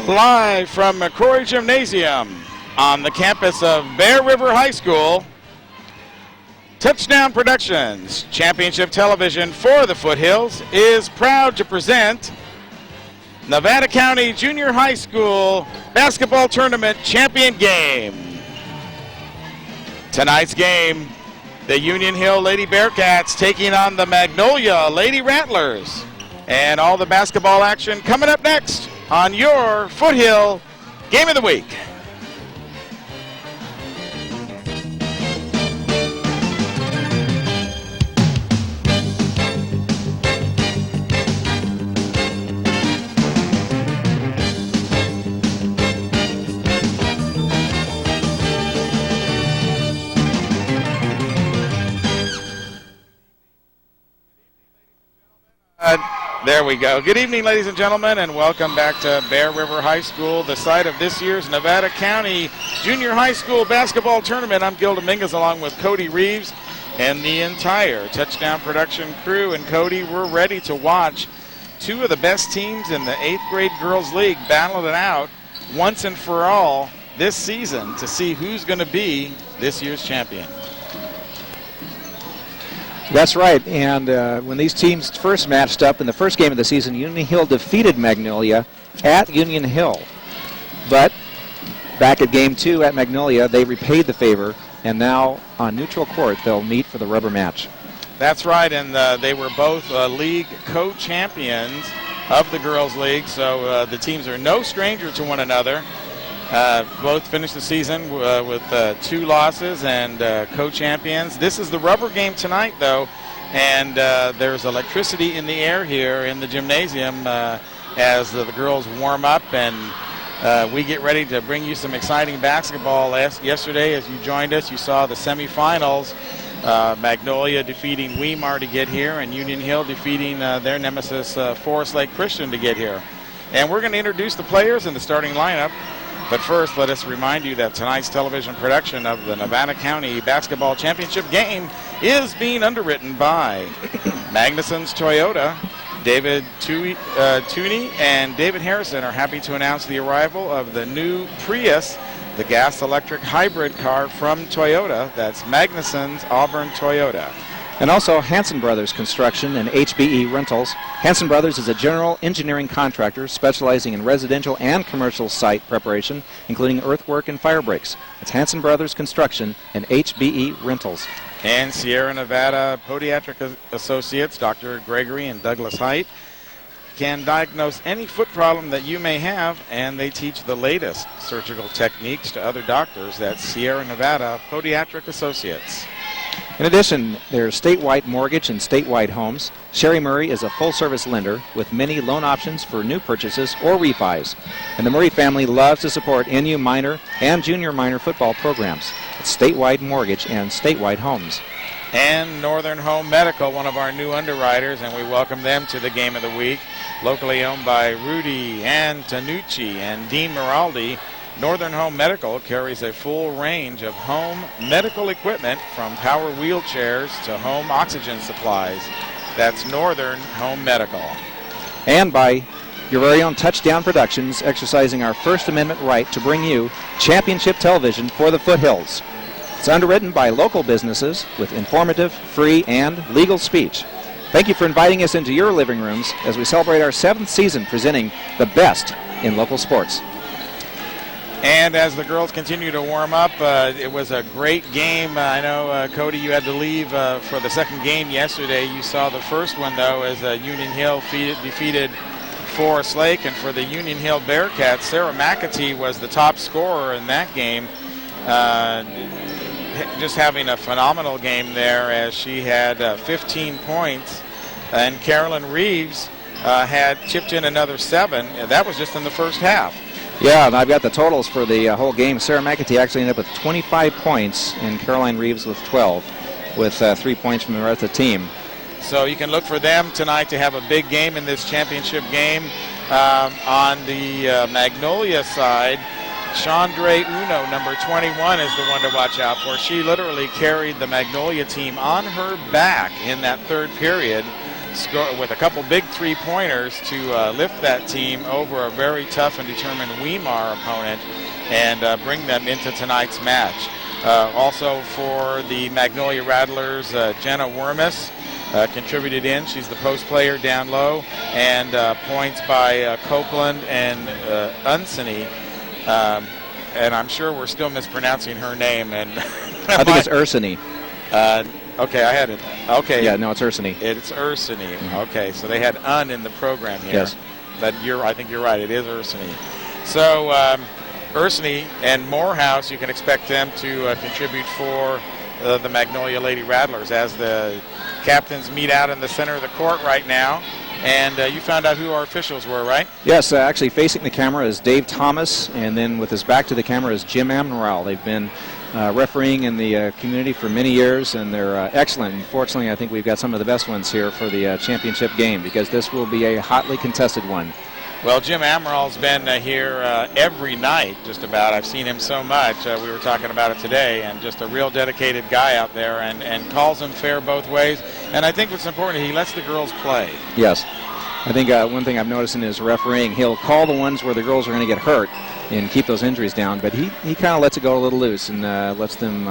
Live from McCrory Gymnasium on the campus of Bear River High School, Touchdown Productions, Championship Television for the Foothills, is proud to present Nevada County Junior High School Basketball Tournament Champion Game. Tonight's game, the Union Hill Lady Bearcats taking on the Magnolia Lady Rattlers. And all the basketball action coming up next on your Foothill Game of the Week. There we go. Good evening, ladies and gentlemen, and welcome back to Bear River High School, the site of this year's Nevada County Junior High School Basketball Tournament. I'm Gil Dominguez along with Cody Reeves and the entire Touchdown Production crew. And Cody, we're ready to watch two of the best teams in the 8th grade girls league battle it out once and for all this season to see who's going to be this year's champion. That's right, and when these teams first matched up in the first game of the season, Union Hill defeated Magnolia at Union Hill. But back at game 2 at Magnolia, they repaid the favor, and now on neutral court they'll meet for the rubber match. That's right, and they were both league co-champions of the girls' league, so the teams are no stranger to one another. Both finished the season with 2 losses and co-champions. This is the rubber game tonight, though, and there's electricity in the air here in the gymnasium as the girls warm up, and we get ready to bring you some exciting basketball. Yesterday, as you joined us, you saw the semifinals. Magnolia defeating Weimar to get here, and Union Hill defeating their nemesis Forest Lake Christian to get here. And we're going to introduce the players in the starting lineup. But first, let us remind you that tonight's television production of the Nevada County Basketball Championship game is being underwritten by Magnuson's Toyota. David Tooney and David Harrison are happy to announce the arrival of the new Prius, the gas-electric hybrid car from Toyota. That's Magnuson's Auburn Toyota. And also Hanson Brothers Construction and HBE Rentals. Hanson Brothers is a general engineering contractor specializing in residential and commercial site preparation, including earthwork and fire breaks. It's Hanson Brothers Construction and HBE Rentals. And Sierra Nevada Podiatric Associates, Dr. Gregory and Douglas Height, can diagnose any foot problem that you may have, and they teach the latest surgical techniques to other doctors. That's Sierra Nevada Podiatric Associates. In addition, there's statewide mortgage and statewide homes. Sherry Murray is a full-service lender with many loan options for new purchases or refis. And the Murray family loves to support NU minor and junior minor football programs. It's statewide mortgage and statewide homes. And Northern Home Medical, one of our new underwriters, and we welcome them to the game of the week. Locally owned by Rudy Antonucci and Dean Miraldi, Northern Home Medical carries a full range of home medical equipment from power wheelchairs to home oxygen supplies. That's Northern Home Medical. And by your very own Touchdown Productions, exercising our First Amendment right to bring you championship television for the Foothills. It's underwritten by local businesses with informative, free, and legal speech. Thank you for inviting us into your living rooms as we celebrate our 7th season presenting the best in local sports. And as the girls continue to warm up, it was a great game. I know, Cody, you had to leave for the second game yesterday. You saw the first one, though, as Union Hill defeated Forest Lake. And for the Union Hill Bearcats, Sarah McAtee was the top scorer in that game. Just having a phenomenal game there as she had 15 points. And Carolyn Reeves had chipped in another 7. That was just in the first half. Yeah, and I've got the totals for the whole game. Sarah McAtee actually ended up with 25 points, and Caroline Reeves with 12, with 3 points from the rest of the team. So you can look for them tonight to have a big game in this championship game. On the Magnolia side, Chandra Uno, number 21, is the one to watch out for. She literally carried the Magnolia team on her back in that third period. with a couple big three-pointers to lift that team over a very tough and determined Weimar opponent and bring them into tonight's match. Also for the Magnolia Rattlers, Jenna Wormus contributed in. She's the post player down low, and points by Copeland and Unsany. And I'm sure we're still mispronouncing her name. And I think it's Ursany. Okay, I had it. Okay. Yeah, no, it's Ursany. It's Ursany. Okay, so they had in the program here. Yes. But I think you're right. It is Ursany. So Ursany and Morehouse, you can expect them to contribute for the Magnolia Lady Rattlers as the captains meet out in the center of the court right now. And you found out who our officials were, right? Yes, actually facing the camera is Dave Thomas, and then with his back to the camera is Jim Amnorel. They've been refereeing in the community for many years, and they're excellent. Unfortunately, I think we've got some of the best ones here for the championship game, because this will be a hotly contested one. Well, Jim Amoral's been here every night, just about. I've seen him so much. We were talking about it today, and just a real dedicated guy out there, and calls them fair both ways. And I think what's important, he lets the girls play. Yes. I think one thing I've noticed in his refereeing, he'll call the ones where the girls are going to get hurt and keep those injuries down, but he kind of lets it go a little loose and lets them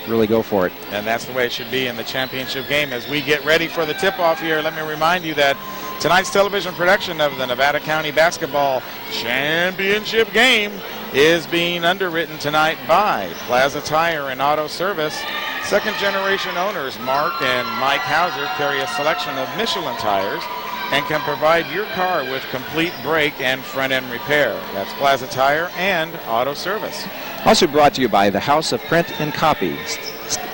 really go for it. And that's the way it should be in the championship game. As we get ready for the tip-off here, let me remind you that tonight's television production of the Nevada County Basketball Championship game is being underwritten tonight by Plaza Tire and Auto Service. Second-generation owners Mark and Mike Hauser carry a selection of Michelin tires and can provide your car with complete brake and front-end repair. That's Plaza Tire and Auto Service. Also brought to you by the House of Print and Copy.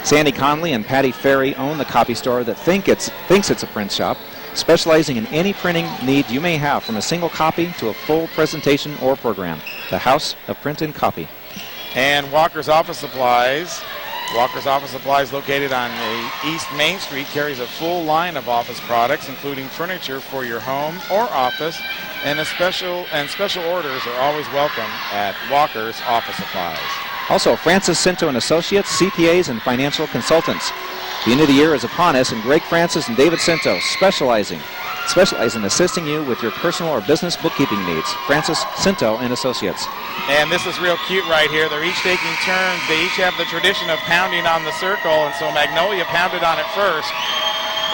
Sandy Conley and Patty Ferry own the copy store that thinks it's a print shop, specializing in any printing need you may have, from a single copy to a full presentation or program. The House of Print and Copy. And Walker's Office Supplies. Walker's Office Supplies, located on the East Main Street, carries a full line of office products, including furniture for your home or office, and special orders are always welcome at Walker's Office Supplies. Also, Francis Cinto and Associates, CPAs and financial consultants. The end of the year is upon us, and Greg Francis and David Cinto specialize in assisting you with your personal or business bookkeeping needs. Francis Cinto and Associates. And this is real cute right here. They're each taking turns. They each have the tradition of pounding on the circle, and so Magnolia pounded on it first.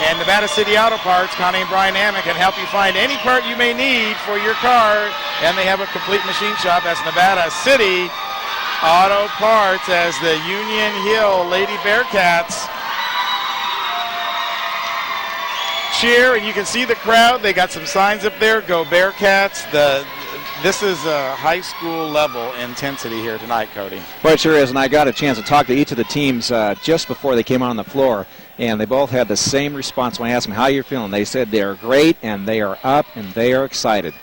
And Nevada City Auto Parts, Connie and Brian Hammond, can help you find any part you may need for your car, and they have a complete machine shop. That's Nevada City Auto Parts, as the Union Hill Lady Bearcats cheer, and you can see the crowd. They got some signs up there, Go Bearcats. This is a high school level intensity here tonight, Cody. Well, it sure is, and I got a chance to talk to each of the teams just before they came on the floor, and they both had the same response when I asked them how you're feeling. They said they're great, and they are up, and they are excited.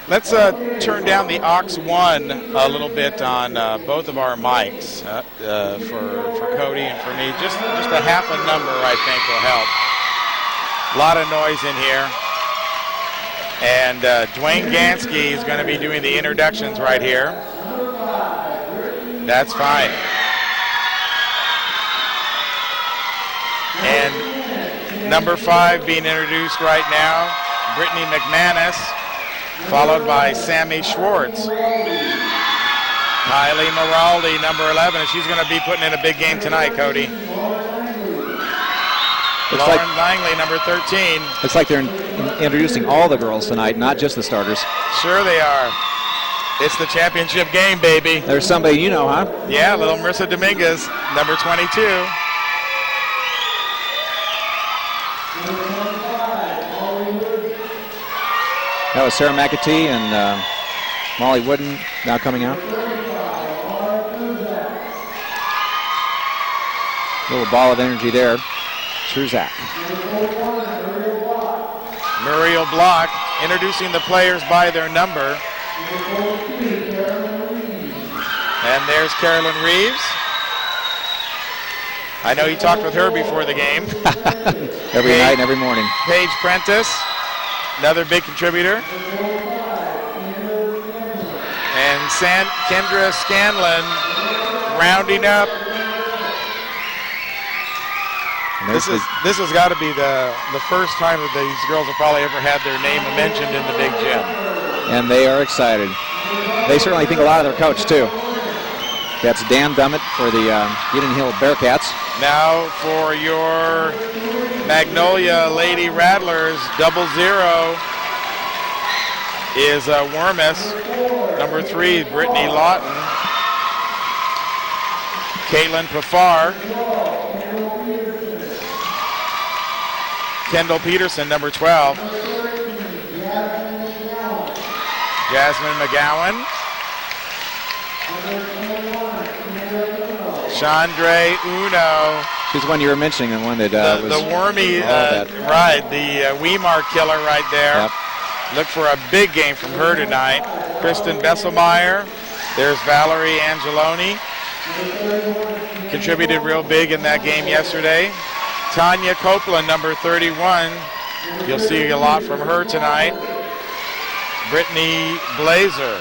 Let's turn down the aux 1 a little bit on both of our mics for Cody and for me. Just a half a number, I think, will help. A lot of noise in here. And Dwayne Gansky is going to be doing the introductions right here. That's fine. And number 5 being introduced right now, Brittany McManus, followed by Sammy Schwartz. Kylie Maraldi, number 11, and she's going to be putting in a big game tonight, Cody. Lauren Langley, number 13. Looks like they're introducing all the girls tonight, not just the starters. Sure they are. It's the championship game, baby. There's somebody you know, huh? Yeah, little Marissa Dominguez, number 22. That was Sarah McAtee and Molly Wooden now coming out. Little ball of energy there. Truzak. Muriel Block introducing the players by their number. And there's Carolyn Reeves. I know you talked with her before the game. Every night and every morning. Paige Prentice, another big contributor. And Kendra Scanlon rounding up. This has got to be the first time that these girls have probably ever had their name mentioned in the big gym. And they are excited. They certainly think a lot of their coach, too. That's Dan Dummitt for the Union Hill Bearcats. Now for your Magnolia Lady Rattlers, 00 is Wormus. Number 3, Brittany Lawton. Caitlin Pafar. Kendall Peterson, number 12. Jasmine McGowan. Chandre Uno. She's the one you were mentioning, and one that was the wormy, right, the Weimar killer right there. Yep. Look for a big game from her tonight. Kristen Besselmeyer. There's Valerie Angeloni. Contributed real big in that game yesterday. Tanya Copeland, number 31. You'll see a lot from her tonight. Brittany Blazer.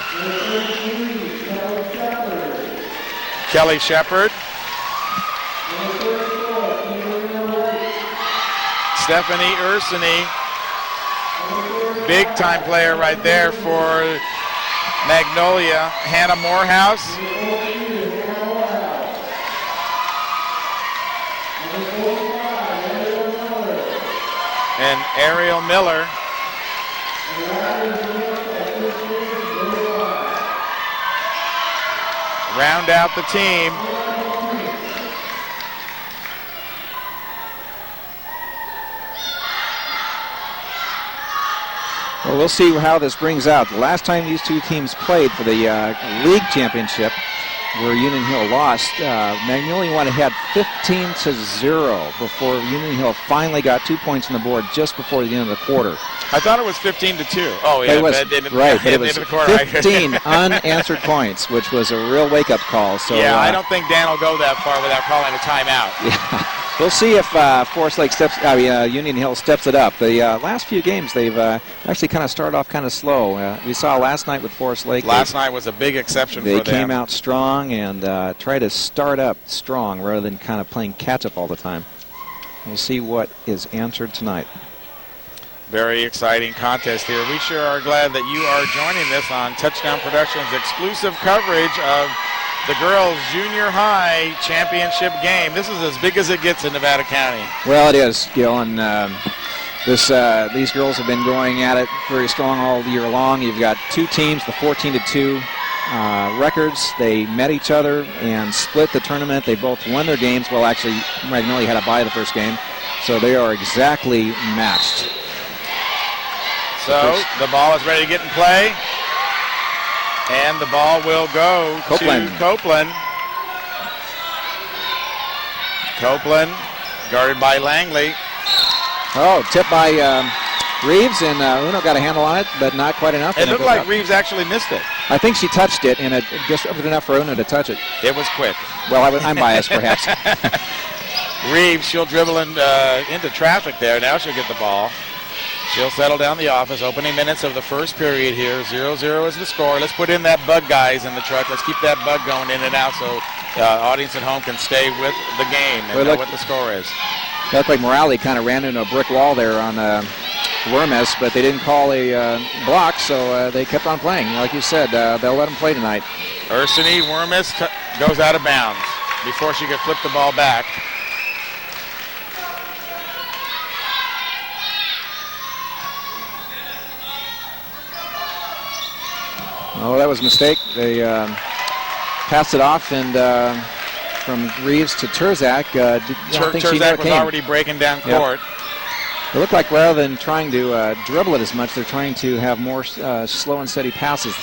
Kelly Shepard. Stephanie Ursini. Big time player right there for Magnolia. Hannah Morehouse. And Ariel Miller. Round out the team. Well, we'll see how this brings out. The last time these two teams played for the league championship, where Union Hill lost, Magnolia went ahead 15-0 before Union Hill finally got 2 points on the board just before the end of the quarter. I thought it was 15-2. Oh, yeah. It was, right, but it was 15 unanswered points, which was a real wake-up call. So yeah, I don't think Dan will go that far without calling a timeout. Yeah. We'll see if Forest Lake Union Hill steps it up. The last few games, they've actually kind of started off kind of slow. We saw last night with Forest Lake. Last night was a big exception for them. They came out strong and try to start up strong rather than kind of playing catch-up all the time. We'll see what is answered tonight. Very exciting contest here. We sure are glad that you are joining us on Touchdown Productions' exclusive coverage of the girls' junior high championship game. This is as big as it gets in Nevada County. Well, it is, Gil, and these girls have been going at it very strong all year long. You've got two teams, the 14-2 records. They met each other and split the tournament. They both won their games. Well, actually, Magnolia had a bye the first game, so they are exactly matched. So the ball is ready to get in play. And the ball will go Copeland. to Copeland. Copeland, guarded by Langley. Oh, tipped by Reeves, and Uno got a handle on it, but not quite enough. It looked like Reeves actually missed it. I think she touched it, and it just wasn't enough for Uno to touch it. It was quick. Well, I'm biased, perhaps. Reeves, she'll dribble into traffic there. Now she'll get the ball. She'll settle down the office. Opening minutes of the first period here. 0-0 is the score. Let's put in that bug, guys, in the truck. Let's keep that bug going in and out so audience at home can stay with the game and know what the score is. It looked like Morale kind of ran into a brick wall there on Wormes, but they didn't call a block, so they kept on playing. Like you said, they'll let them play tonight. Ursini Wormes goes out of bounds before she could flip the ball back. Oh, that was a mistake. They passed it off, and from Reeves to Terzak. Terzak was already breaking down court. It looked like rather than trying to dribble it as much, they're trying to have more slow and steady passes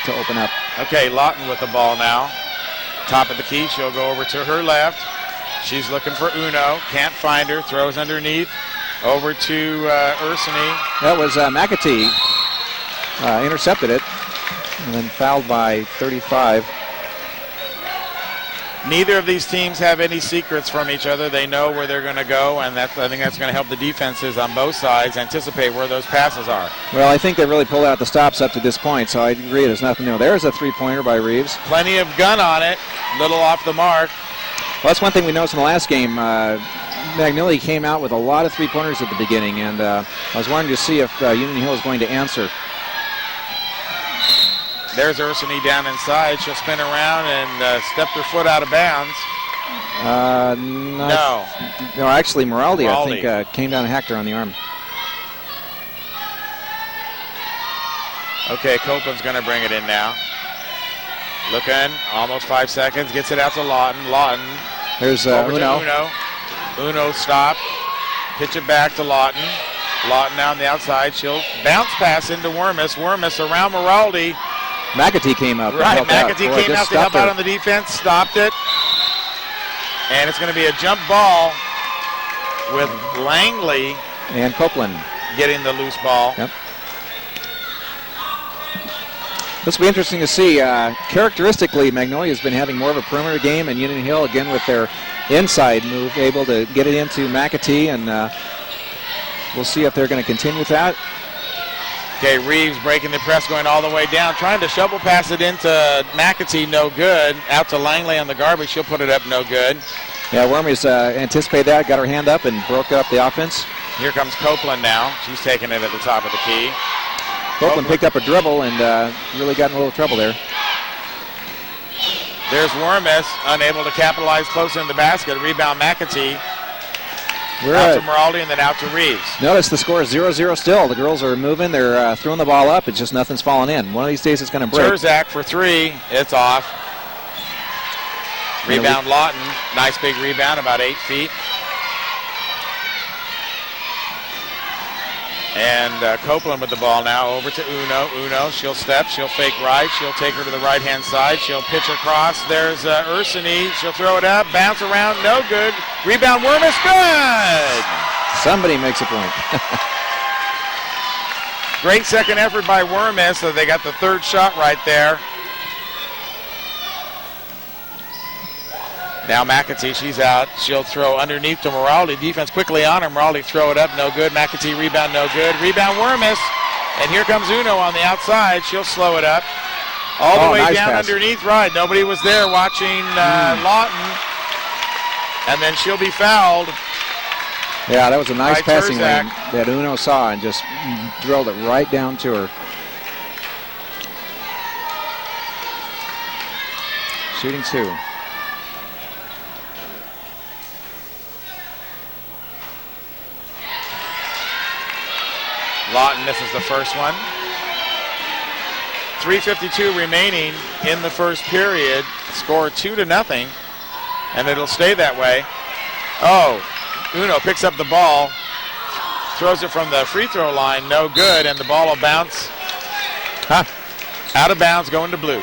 to open up. Okay, Lawton with the ball now. Top of the key, she'll go over to her left. She's looking for Uno, can't find her, throws underneath. Over to Ursini. That was McAtee. Intercepted it. And then fouled by 35. Neither of these teams have any secrets from each other. They know where they're going to go, and I think that's going to help the defenses on both sides anticipate where those passes are. Well, I think they really pulled out the stops up to this point, so I agree there's nothing new. There's a three-pointer by Reeves. Plenty of gun on it. Little off the mark. Well, that's one thing we noticed in the last game. Magnolia came out with a lot of three-pointers at the beginning, and I was wanting to see if Union Hill is going to answer. There's Ursany down inside. She'll spin around and step her foot out of bounds. No, actually, Moraldi, I think, came down and hacked her on the arm. Okay, Copeland's going to bring it in now. Looking, almost 5 seconds, gets it out to Lawton. Lawton, there's over Uno. to Uno. Uno stop, pitch it back to Lawton. Lawton down the outside, she'll bounce pass into Wormus. Wormus around Moraldi. McAtee came up. Right, McAtee came out to help out on the defense, stopped it. And it's going to be a jump ball with Langley and Copeland getting the loose ball. Yep. This will be interesting to see. Characteristically, Magnolia has been having more of a perimeter game, and Union Hill, again, with their inside move, able to get it into McAtee, and we'll see if they're going to continue with that. Okay, Reeves breaking the press, going all the way down, trying to shovel pass it into McAtee, no good. Out to Langley on the garbage, she'll put it up, no good. Yeah, Wormy's anticipated that, got her hand up and broke up the offense. Here comes Copeland now. She's taking it at the top of the key. Copeland picked up a dribble and really got in a little trouble there. There's Wormus, unable to capitalize closer in the basket. Rebound McAtee. Out to Moraldi and then out to Reeves. Notice the score is 0-0 still. The girls are moving. They're throwing the ball up. It's just nothing's falling in. One of these days it's going to break. Terzak for three. It's off. Rebound Lawton. Nice big rebound, about 8 feet. And Copeland with the ball now over to Uno. Uno, she'll step, she'll fake right, she'll take her to the right-hand side, she'll pitch across. There's Ursany, she'll throw it up, bounce around, no good. Rebound Wormus, good! Somebody makes a point. Great second effort by Wormus, so they got the third shot right there. Now McAtee, she's out. She'll throw underneath to Moraldi. Defense quickly on her. Moraldi throw it up, no good. McAtee rebound, no good. Rebound Wormus. And here comes Uno on the outside. She'll slow it up. All the way nice down pass. Underneath. Right, nobody was there watching Lawton. And then she'll be fouled. Yeah, that was a nice passing Terzak. lane that Uno saw and just drilled it right down to her. Shooting two. Lawton misses the first one. 3:52 remaining in the first period. Score 2-0, and it'll stay that way. Oh, Uno picks up the ball, throws it from the free throw line, no good, and the ball will bounce out of bounds, going to blue.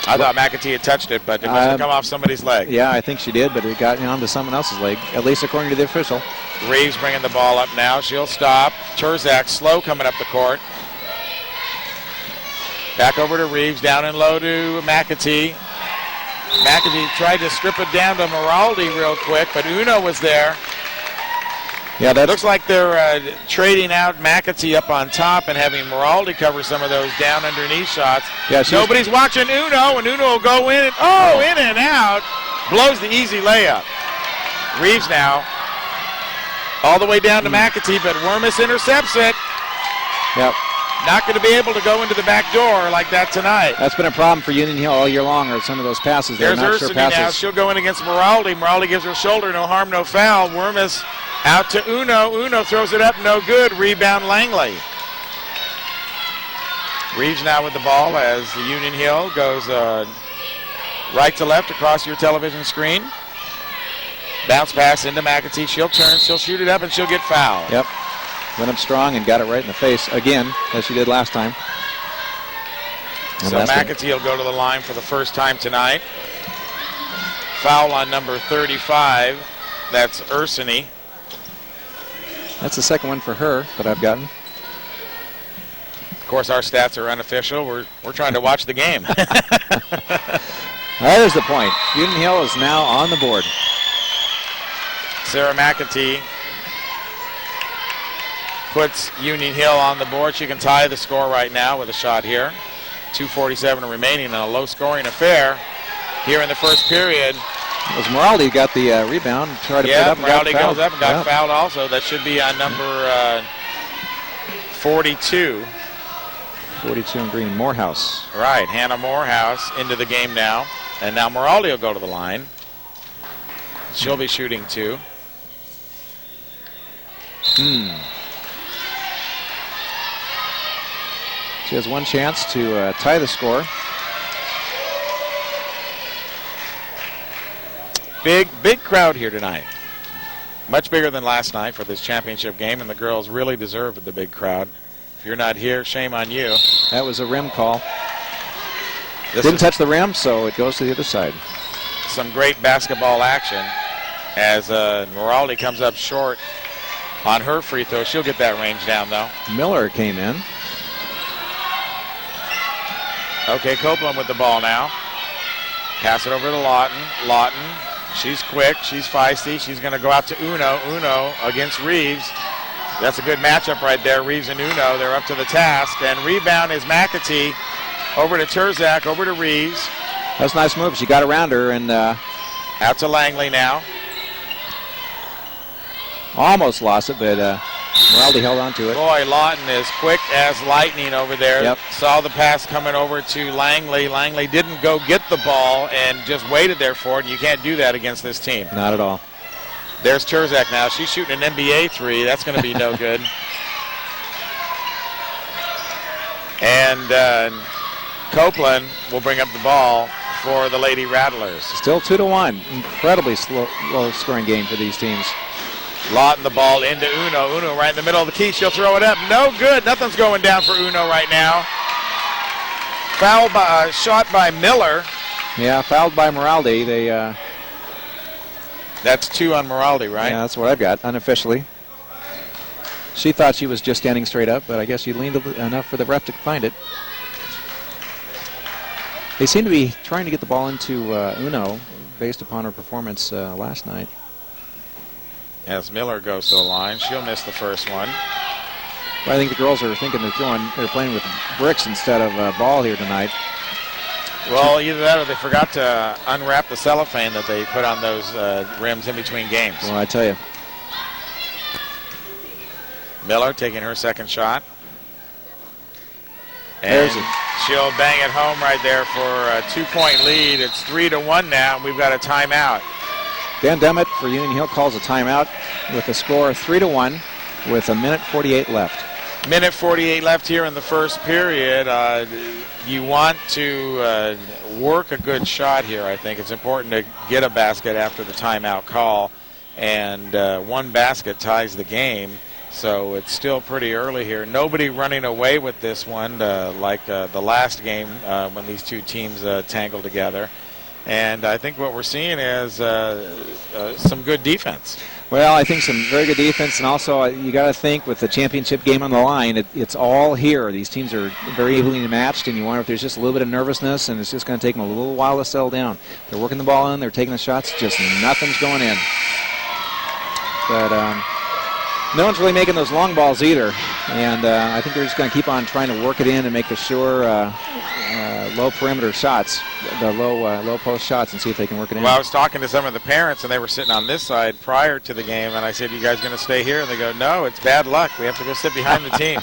I thought McAtee had touched it, but it must have come off somebody's leg. Yeah, I think she did, but it got onto someone else's leg, at least according to the official. Reeves bringing the ball up now. She'll stop. Terzak slow coming up the court. Back over to Reeves, down and low to McAtee. McAtee tried to strip it down to Moraldi real quick, but Uno was there. Yeah, that looks like they're trading out McAtee up on top and having Moraldi cover some of those down underneath shots. Yeah, nobody's watching Uno, and Uno will go in. In and out. Blows the easy layup. Reeves now. All the way down to McAtee, but Wormus intercepts it. Yep. Not going to be able to go into the back door like that tonight. That's been a problem for Union Hill all year long, or some of those passes. There's not sure Ursany passes. now. She'll go in against Moraldi. Moraldi gives her shoulder, no harm, no foul. Wormus out to Uno. Uno throws it up, no good. Rebound Langley. Reeves now with the ball as the Union Hill goes right to left across your television screen. Bounce pass into McAtee. She'll turn, she'll shoot it up, and she'll get fouled. Yep. Went up strong and got it right in the face again, as she did last time. So McAtee will go to the line for the first time tonight. Foul on number 35. That's Ursany. That's the second one for her that I've gotten. Of course, our stats are unofficial. We're trying to watch the game. There's the point. Union Hill is now on the board. Sarah McAtee puts Union Hill on the board. She can tie the score right now with a shot here. 2:47 remaining in a low-scoring affair here in the first period. It was Moraldi who got the rebound. Tried to put up and Moraldi got goes up and got yeah. fouled also. That should be on number 42. 42 in green. Morehouse. Right, Hannah Morehouse into the game now. And now Moraldi will go to the line. She'll be shooting 2. She has one chance to tie the score. Big crowd here tonight. Much bigger than last night for this championship game, and the girls really deserve the big crowd. If you're not here, shame on you. That was a rim call. Didn't touch the rim, so it goes to the other side. Some great basketball action as Moraldi comes up short on her free throw. She'll get that range down, though. Miller came in. Okay, Copeland with the ball now. Pass it over to Lawton. Lawton, she's quick, she's feisty. She's going to go out to Uno. Uno against Reeves. That's a good matchup right there. Reeves and Uno, they're up to the task. And rebound is McAtee. Over to Terzak, over to Reeves. That's a nice move. She got around her and out to Langley now. Almost lost it, but Moraldi held on to it. Boy, Lawton is quick as lightning over there. Yep. Saw the pass coming over to Langley. Langley didn't go get the ball and just waited there for it. You can't do that against this team. Not at all. There's Terzak now. She's shooting an NBA 3. That's going to be no good. And Copeland will bring up the ball for the Lady Rattlers. Still 2-1. Incredibly low-scoring game for these teams. Lawton the ball into Uno. Uno right in the middle of the key. She'll throw it up. No good. Nothing's going down for Uno right now. Foul by, shot by Miller. Yeah, fouled by Moraldi. They. That's 2 on Moraldi, right? Yeah, that's what I've got unofficially. She thought she was just standing straight up, but I guess she leaned enough for the ref to find it. They seem to be trying to get the ball into Uno based upon her performance last night. As Miller goes to the line, she'll miss the first one. Well, I think the girls are thinking they're playing with bricks instead of ball here tonight. Well, either that or they forgot to unwrap the cellophane that they put on those rims in between games. Well, I tell you. Miller taking her second shot. There's And it. she'll bang it home right there for a 2-point lead. It's 3-1 now, and we've got a timeout. Dan Dummitt for Union Hill calls a timeout with a score 3-1 with a minute 48 left. Minute 48 left here in the first period. You want to work a good shot here, I think. It's important to get a basket after the timeout call, and one basket ties the game. So it's still pretty early here. Nobody running away with this one like the last game when these two teams tangled together. And I think what we're seeing is some good defense. Well, I think some very good defense, and also you got to think with the championship game on the line, it's all here. These teams are very evenly matched, and you wonder if there's just a little bit of nervousness, and it's just going to take them a little while to settle down. They're working the ball in, they're taking the shots, just nothing's going in. But no one's really making those long balls either, and I think they're just going to keep on trying to work it in and make the sure low perimeter shots, the low post shots, and see if they can work it in. Well, I was talking to some of the parents, and they were sitting on this side prior to the game, and I said, "You guys going to stay here?" And they go, "No, it's bad luck. We have to go sit behind the team."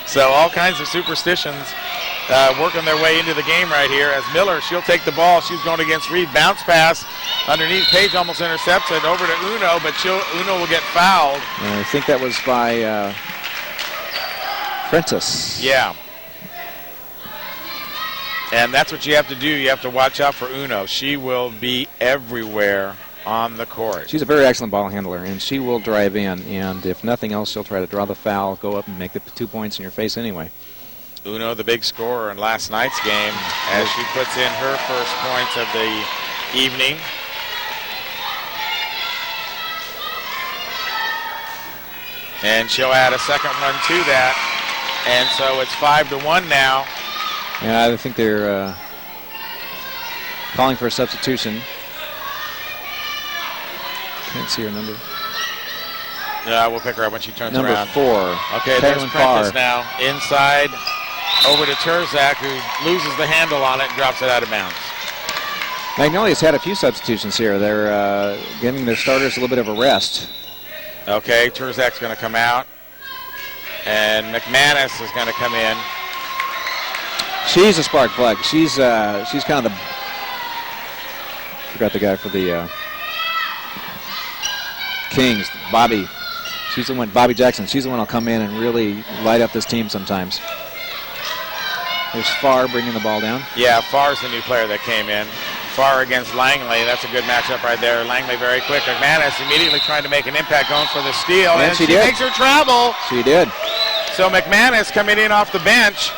So all kinds of superstitions working their way into the game right here. As Miller, she'll take the ball. She's going against Reed. Bounce pass underneath. Page almost intercepts it over to Uno, but Uno will get fouled. I think that was by Prentice. Yeah. And that's what you have to do. You have to watch out for Uno. She will be everywhere on the court. She's a very excellent ball handler, and she will drive in. And if nothing else, she'll try to draw the foul, go up and make the 2 points in your face anyway. Uno, the big scorer in last night's game, as she puts in her first points of the evening. And she'll add a second one to that. And so it's 5-1 now. Yeah, I think they're calling for a substitution. Can't see her number. Yeah, we'll pick her up when she turns Number around. 4. Okay, there's Carolyn Prentice Parr. now. Inside, over to Terzak, who loses the handle on it and drops it out of bounds. Magnolia's had a few substitutions here. They're giving their starters a little bit of a rest. Okay, Terzak's going to come out. And McManus is going to come in. She's a spark plug. She's kind of the... Forgot the guy for the Kings, Bobby. She's the one, Bobby Jackson. She's the one who'll come in and really light up this team sometimes. There's Farr bringing the ball down. Yeah, Farr's the new player that came in. Farr against Langley. That's a good matchup right there. Langley very quick. McManus immediately trying to make an impact, going for the steal. And she did. Makes her travel. She did. So McManus coming in off the bench,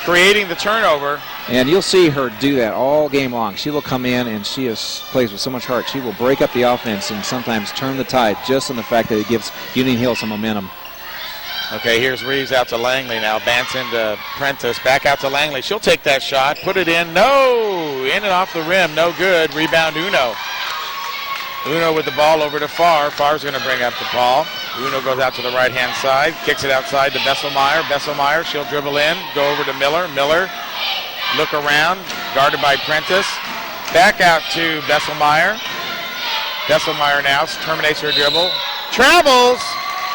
creating the turnover. And you'll see her do that all game long. She will come in and she plays with so much heart. She will break up the offense and sometimes turn the tide just on the fact that it gives Union Hill some momentum. Okay, here's Reeves out to Langley now. Bants into Prentice. Back out to Langley. She'll take that shot. Put it in. No! In and off the rim. No good. Rebound Uno. Uno with the ball over to Farr. Farr's going to bring up the ball. Uno goes out to the right-hand side. Kicks it outside to Besselmeyer. Besselmeyer, she'll dribble in. Go over to Miller. Miller, look around. Guarded by Prentice. Back out to Besselmeyer. Besselmeyer now terminates her dribble. Travels!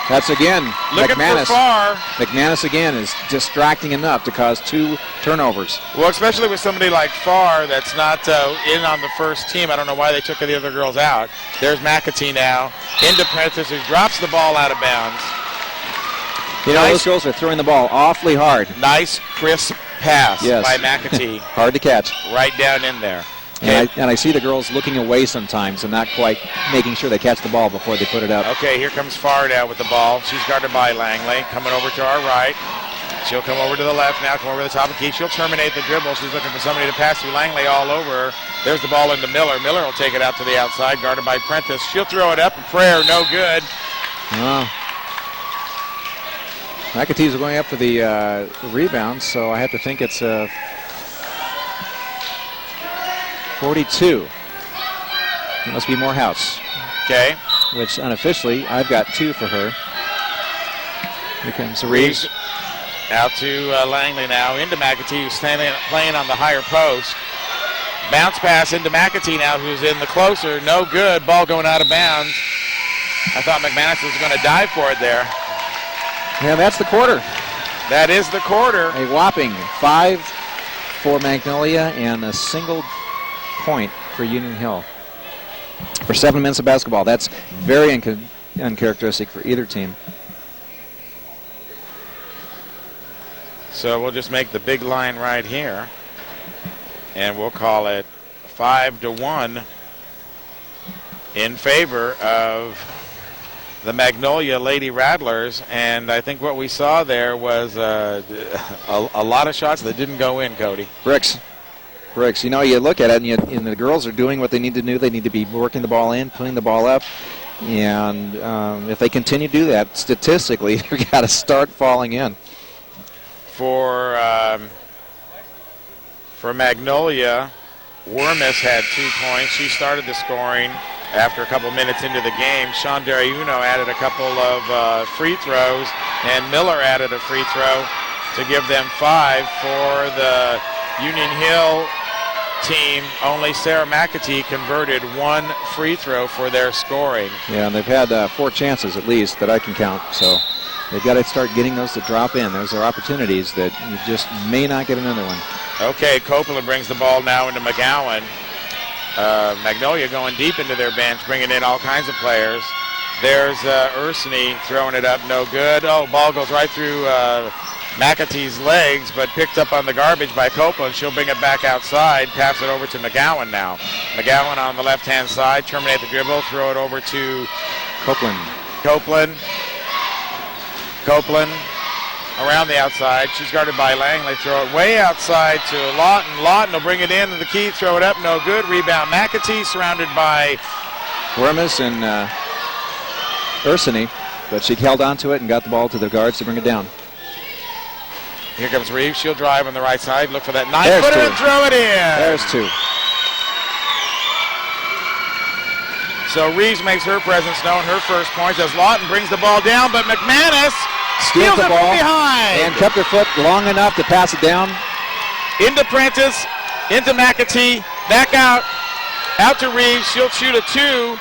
That's again Looking McManus. for Farr. McManus again is distracting enough to cause 2 turnovers. Well, especially with somebody like Farr that's not in on the first team. I don't know why they took the other girls out. There's McAtee now into Prentice, who drops the ball out of bounds. You know, those girls are throwing the ball awfully hard. Nice, crisp pass by McAtee. Hard to catch. Right down in there. And I see the girls looking away sometimes and not quite making sure they catch the ball before they put it up. Okay, here comes Farr now with the ball. She's guarded by Langley. Coming over to our right. She'll come over to the left now, come over to the top of the key. She'll terminate the dribble. She's looking for somebody to pass through Langley all over her. There's the ball into Miller. Miller will take it out to the outside, guarded by Prentice. She'll throw it up. A prayer, no good. McAtee's going up for the rebound, so I have to think it's 42. It must be Morehouse. Okay. Which unofficially, I've got 2 for her. Here comes Reeves. Out to Langley now, into McAtee, who's playing on the higher post. Bounce pass into McAtee now, who's in the closer. No good. Ball going out of bounds. I thought McManus was going to dive for it there. Yeah, that's the quarter. That is the quarter. A whopping 5 for Magnolia and a single point for Union Hill. For 7 minutes of basketball. That's very uncharacteristic for either team. So we'll just make the big line right here, and we'll call it 5-1 in favor of the Magnolia Lady Rattlers. And I think what we saw there was a lot of shots that didn't go in, Cody. Bricks. You know, you look at it, and the girls are doing what they need to do. They need to be working the ball in, putting the ball up. And if they continue to do that, statistically, they've got to start falling in. For Magnolia, Wormus had 2 points. She started the scoring after a couple minutes into the game. Shondari Uno added a couple of free throws, and Miller added a free throw to give them 5. For the Union Hill team, only Sarah McAtee converted 1 free throw for their scoring. Yeah, and they've had 4 chances at least that I can count, so they've got to start getting those to drop in. Those are opportunities that you just may not get another one. Okay, Copeland brings the ball now into McGowan. Magnolia going deep into their bench, bringing in all kinds of players. There's Ursany throwing it up, no good. Oh, ball goes right through McAtee's legs, but picked up on the garbage by Copeland. She'll bring it back outside, pass it over to McGowan now. McGowan on the left-hand side, terminate the dribble, throw it over to Copeland around the outside. She's guarded by Langley. Throw it way outside to Lawton. Lawton will bring it in to the key, throw it up, no good. Rebound McAtee, surrounded by Wormus and Ursany, but she held on to it and got the ball to the guards to bring it down. Here comes Reeves. She'll drive on the right side. Look for that 9-footer and throw it in. There's 2. So Reeves makes her presence known, her first points, as Lawton brings the ball down, but McManus steals the it ball from behind. and kept her foot long enough to pass it down. Into Prentice, into McAtee, Back out to Reeves. She'll shoot a 2,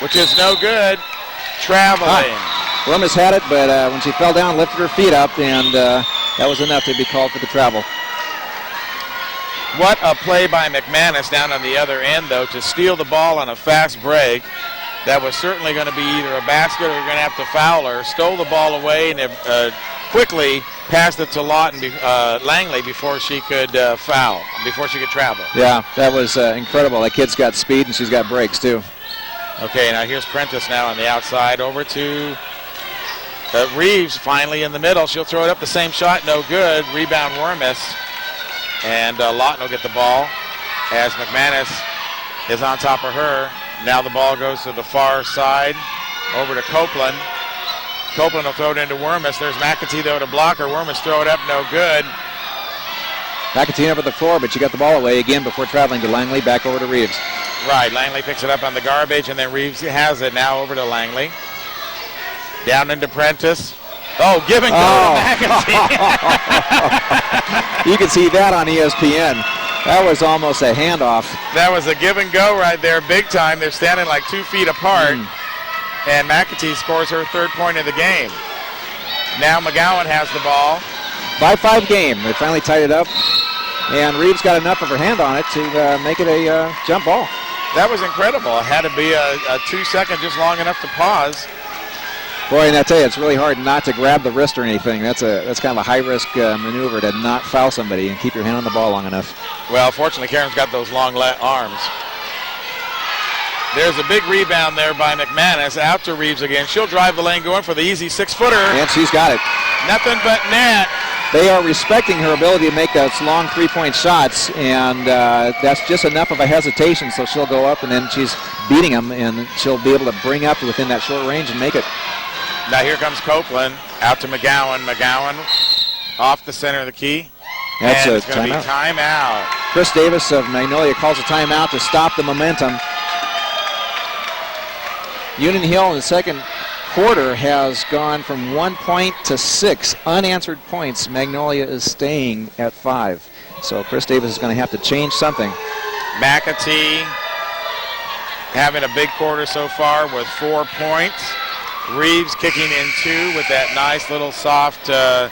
which is no good. Traveling. Wormus had it, but when she fell down, lifted her feet up, and that was enough to be called for the travel. What a play by McManus down on the other end, though, to steal the ball on a fast break. That was certainly going to be either a basket or you're going to have to foul her. Stole the ball away and quickly passed it to Langley before she could foul, before she could travel. Yeah, that was incredible. That kid's got speed and she's got breaks, too. Okay, now here's Prentice now on the outside. Over to Reeves finally in the middle. She'll throw it up, the same shot, no good. Rebound Wormus. And Lawton will get the ball as McManus is on top of her. Now the ball goes to the far side over to Copeland. Copeland will throw it into Wormus. There's McAtee, though, to block her. Wormus throw it up, no good. McAtee up at the floor, but she got the ball away again before traveling to Langley. Back over to Reeves. Right, Langley picks it up on the garbage, and then Reeves has it now over to Langley. Down into Prentice. Oh, give and go to McAtee. You can see that on ESPN. That was almost a handoff. That was a give and go right there, big time. They're standing like 2 feet apart, and McAtee scores her 3rd point of the game. Now McGowan has the ball. 5-5 game. They finally tied it up, and Reeves got enough of her hand on it to make it a jump ball. That was incredible. It had to be a 2-second, just long enough to pause. Boy, and I tell you, it's really hard not to grab the wrist or anything. That's kind of a high-risk maneuver to not foul somebody and keep your hand on the ball long enough. Well, fortunately, Karen's got those long arms. There's a big rebound there by McManus. Out to Reeves again. She'll drive the lane, going for the easy 6-footer. And she's got it. Nothing but net. They are respecting her ability to make those long 3-point shots, and that's just enough of a hesitation, so she'll go up, and then she's beating them, and she'll be able to bring up within that short range and make it. Now here comes Copeland, out to McGowan. McGowan off the center of the key. That's and a it's going to be timeout. Chris Davis of Magnolia calls a timeout to stop the momentum. Union Hill in the second quarter has gone from 1 point to 6 unanswered points. Magnolia is staying at 5. So Chris Davis is going to have to change something. McAtee having a big quarter so far with 4 points. Reeves kicking in 2 with that nice little soft, well,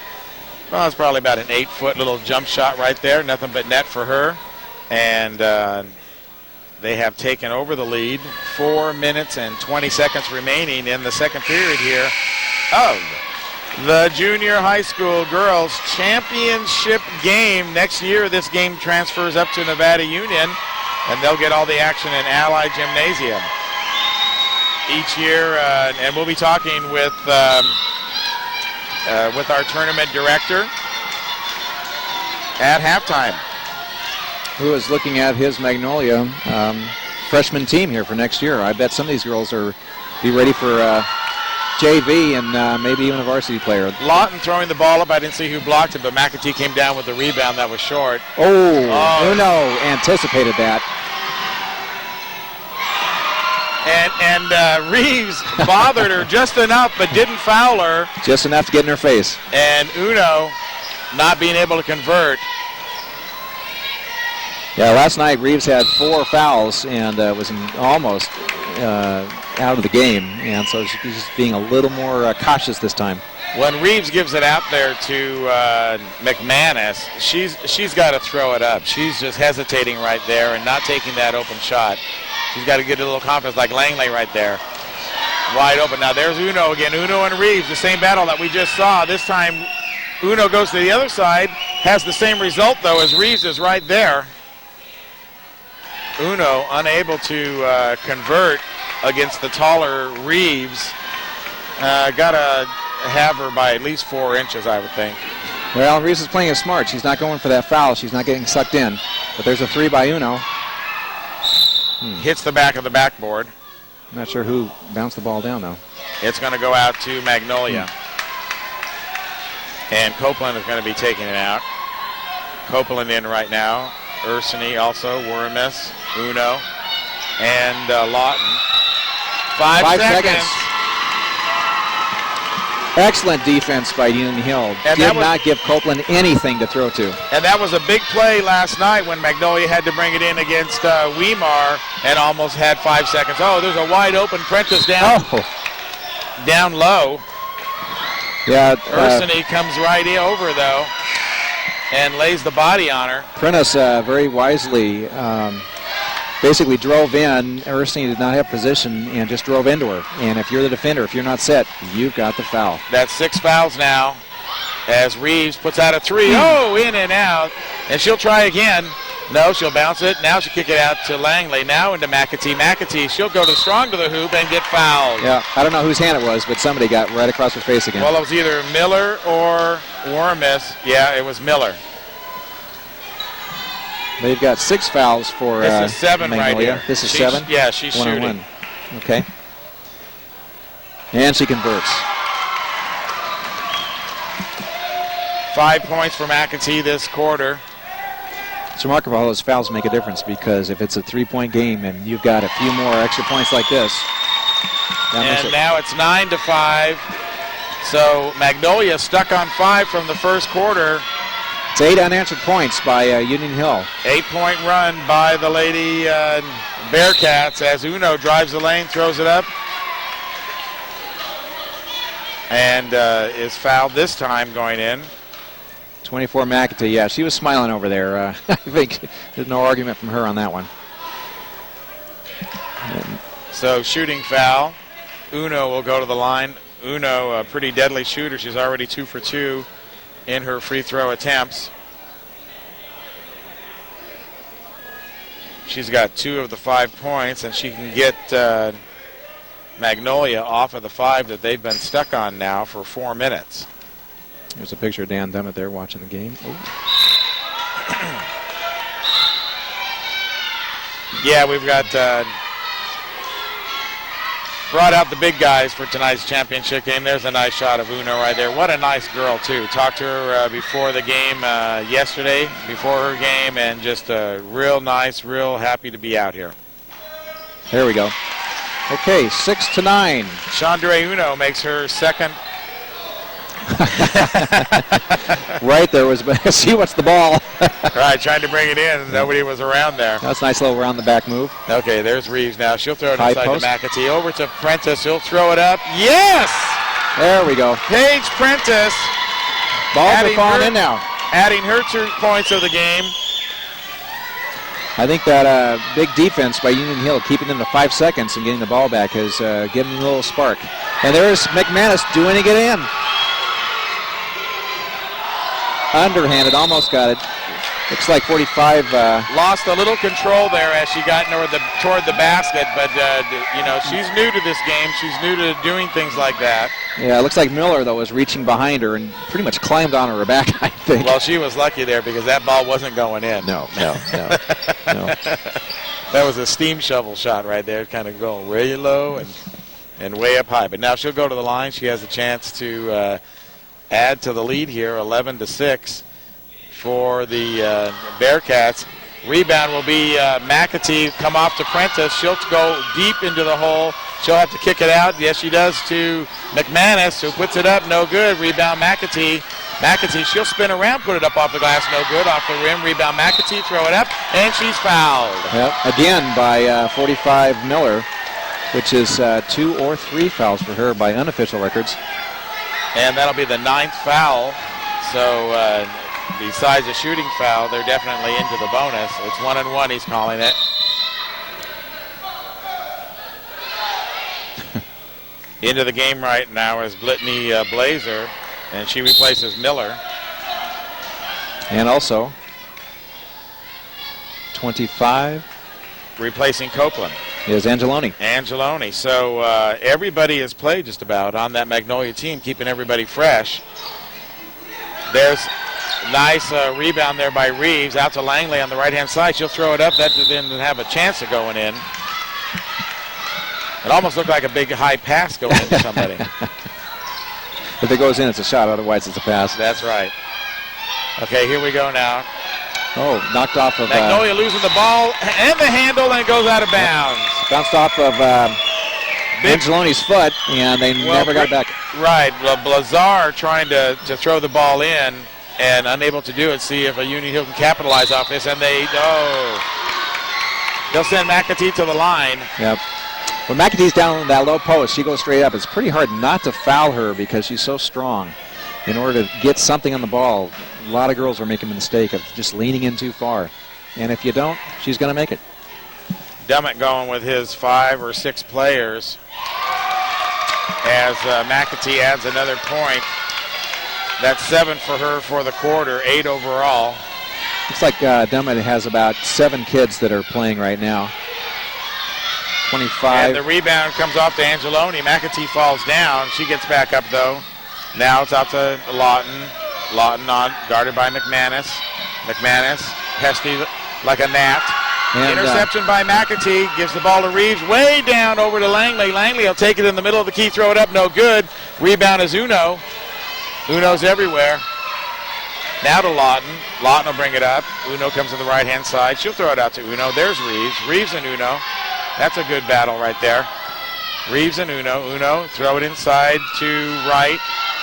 it's probably about an 8-foot little jump shot right there. Nothing but net for her. And they have taken over the lead. 4 minutes and 20 seconds remaining in the second period here of the junior high school girls championship game. Next year, this game transfers up to Nevada Union, and they'll get all the action in Allied Gymnasium each year. And we'll be talking with our tournament director at halftime, who is looking at his Magnolia freshman team here for next year. I bet some of these girls are be ready for JV and maybe even a varsity player. Lawton throwing the ball up. I didn't see who blocked it, but McAtee came down with the rebound that was short. Uno anticipated that. And Reeves bothered her just enough, but didn't foul her. Just enough to get in her face. And Uno not being able to convert. Yeah, last night Reeves had 4 fouls and was almost out of the game, and so she's being a little more cautious this time. When Reeves gives it out there to McManus, she's got to throw it up. She's just hesitating right there and not taking that open shot. She's got to get a little confidence, like Langley right there. Wide open. Now there's Uno again. Uno and Reeves, the same battle that we just saw. This time Uno goes to the other side, has the same result though as Reeves is right there. Uno unable to convert against the taller Reeves. Got to have her by at least 4 inches, I would think. Well, Reeves is playing it smart. She's not going for that foul. She's not getting sucked in. But there's a 3 by Uno. Hits the back of the backboard. I'm not sure who bounced the ball down, though. It's going to go out to Magnolia. And Copeland is going to be taking it out. Copeland in right now. Ursini also, Wormus, Uno, and Lawton. 5 seconds. Excellent defense by Union Hill. And Did not give Copeland anything to throw to. And that was a big play last night when Magnolia had to bring it in against Weimar and almost had 5 seconds. Oh, there's a wide open Prentice down low. Yeah. Ursany comes right over, though, and lays the body on her. Prentice very wisely basically drove in. Ursany did not have position and just drove into her. And if you're the defender, if you're not set, you've got the foul. That's 6 fouls now as Reeves puts out a 3. Oh, in and out. And she'll try again. No, she'll bounce it. Now she'll kick it out to Langley. Now into McAtee. McAtee, she'll go strong to the hoop and get fouled. Yeah, I don't know whose hand it was, but somebody got right across her face again. Well, it was either Miller or Wormus. Yeah, it was Miller. They've got 6 fouls for this is 7 Magnolia. right here. This is 7? Yeah, she's one shooting. On one. Okay. And she converts. 5 points for McAtee this quarter. It's remarkable how those fouls make a difference, because if it's a 3-point game and you've got a few more extra points like this. And now it's 9-5. So Magnolia stuck on 5 from the first quarter. It's 8 unanswered points by Union Hill. 8-point run by the Lady Bearcats as Uno drives the lane, throws it up, and is fouled this time going in. 24 McAtee, yeah, she was smiling over there. I think there's no argument from her on that one. So shooting foul. Uno will go to the line. Uno, a pretty deadly shooter. She's already 2 for 2 in her free throw attempts. She's got 2 of the 5 points, and she can get Magnolia off of the 5 that they've been stuck on now for 4 minutes. There's a picture of Dan Dummitt there watching the game. Yeah, we've got brought out the big guys for tonight's championship game. There's a nice shot of Uno right there. What a nice girl, too. Talked to her before the game yesterday, before her game, and just real nice, real happy to be out here. There we go. Okay, 6-9. Chandra Uno makes her second. Right there was, she wants the ball. Right, trying to bring it in, and nobody was around there. That's a nice little around the back move. Okay, there's Reeves now. She'll throw it High inside post. to McAtee. Over to Prentice. He'll throw it up. Yes! There we go. Paige Prentice. Balls are falling in now. Adding her 2 points of the game. I think that big defense by Union Hill, keeping them to 5 seconds and getting the ball back, has given them a little spark. And there's McManus doing it in. Underhanded, almost got it. Looks like 45. Lost a little control there as she got toward the basket, but you know, she's new to this game. She's new to doing things like that. Yeah, it looks like Miller, though, was reaching behind her and pretty much climbed on her back, I think. Well, she was lucky there because that ball wasn't going in. No. That was a steam shovel shot right there, kind of going way low and way up high. But now she'll go to the line. She has a chance to add to the lead here, 11-6 for the Bearcats. Rebound will be McAtee, come off to Prentice. She'll go deep into the hole. She'll have to kick it out. Yes, she does to McManus, who puts it up, no good. Rebound McAtee. McAtee, she'll spin around, put it up off the glass, no good. Off the rim, rebound McAtee, throw it up, and she's fouled. Yep, again by 45 Miller, which is 2 or 3 fouls for her by unofficial records. And that'll be the 9th foul. So besides a shooting foul, they're definitely into the bonus. It's 1-1, he's calling it. Into the game right now is Brittany Blazer, and she replaces Miller. And also 25. Replacing Copeland. Is Angeloni. So everybody has played just about on that Magnolia team, keeping everybody fresh. There's a nice rebound there by Reeves. Out to Langley on the right-hand side. She'll throw it up. That didn't have a chance of going in. It almost looked like a big high pass going into somebody. If it goes in, it's a shot. Otherwise, it's a pass. That's right. Okay, here we go now. Oh, knocked off of... Magnolia losing the ball and the handle, and it goes out of bounds. Bounced off of Angeloni's foot, and they never got it back. Right. Well, Blazar trying to throw the ball in and unable to do it. See if a Union Hill can capitalize off this, and they'll send McAtee to the line. Yep. When McAtee's down in that low post, she goes straight up. It's pretty hard not to foul her because she's so strong. In order to get something on the ball, a lot of girls are making the mistake of just leaning in too far. And if you don't, she's going to make it. Dummitt going with his 5 or 6 players as McAtee adds another point. That's 7 for her for the quarter, 8 overall. Looks like Dummitt has about 7 kids that are playing right now. 25. And the rebound comes off to Angeloni. McAtee falls down. She gets back up, though. Now it's out to Lawton. Lawton on, guarded by McManus. McManus, pesky like a gnat. And, interception by McAtee. Gives the ball to Reeves. Way down over to Langley. Langley will take it in the middle of the key, throw it up, no good. Rebound is Uno. Uno's everywhere. Now to Lawton. Lawton will bring it up. Uno comes to the right-hand side. She'll throw it out to Uno. There's Reeves. Reeves and Uno. That's a good battle right there. Reeves and Uno. Uno, throw it inside to right.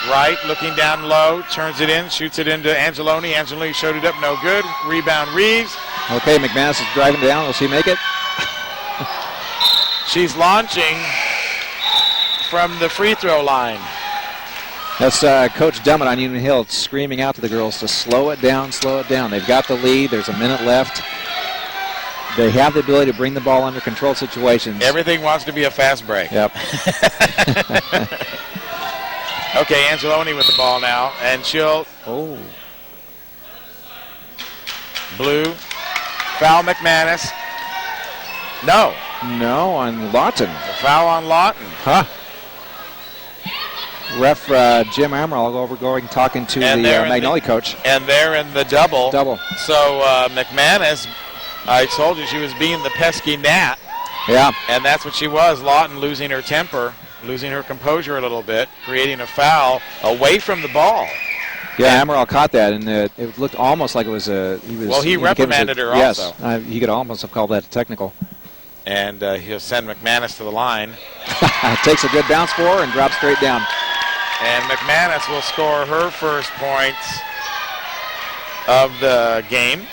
Right, looking down low, turns it in, shoots it into Angeloni. Angeloni showed it up, no good. Rebound, Reeves. Okay, McManus is driving down. Will she make it? She's launching from the free throw line. That's Coach Dummitt on Union Hill screaming out to the girls to slow it down, slow it down. They've got the lead. There's a minute left. They have the ability to bring the ball under control situations. Everything wants to be a fast break. Yep. Okay, Angeloni with the ball now, and she'll... Oh. Blue. Foul McManus. No. No, on Lawton. The foul on Lawton. Huh. Ref Jim Amaral going talking to the Magnolia coach. And they're in the double. Double. So McManus, I told you she was being the pesky gnat. Yeah. And that's what she was. Lawton losing her temper, losing her composure a little bit, creating a foul away from the ball. Yeah, Amaral caught that, and it looked almost like it was a... He reprimanded her also. Yes, he could almost have called that a technical. And he'll send McManus to the line. Takes a good bounce for her and drops straight down. And McManus will score her first points of the game.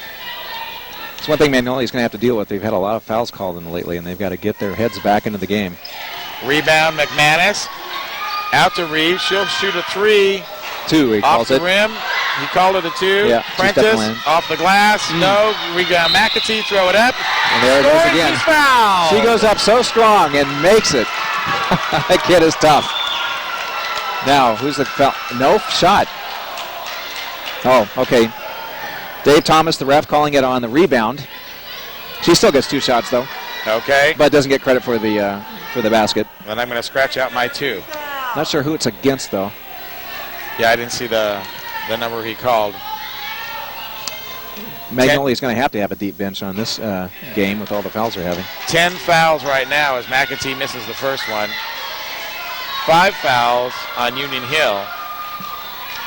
It's one thing Magnolia's going to have to deal with. They've had a lot of fouls called in lately, and they've got to get their heads back into the game. Rebound, McManus. Out to Reeves. She'll shoot a 3. 2, he calls it. Off the rim. He called it a 2. Yeah, Prentice off the glass. No. We got McAtee. Throw it up. And there it goes again. Foul. She goes up so strong and makes it. That kid is tough. Now, who's the foul? No shot. Oh, okay. Dave Thomas, the ref, calling it on the rebound. She still gets 2 shots, though. Okay. But doesn't get credit for the basket. And I'm going to scratch out my 2. Not sure who it's against, though. Yeah, I didn't see the number he called. Magnolia's going to have a deep bench on this game with all the fouls they're having. 10 fouls right now as McAtee misses the first one. 5 fouls on Union Hill.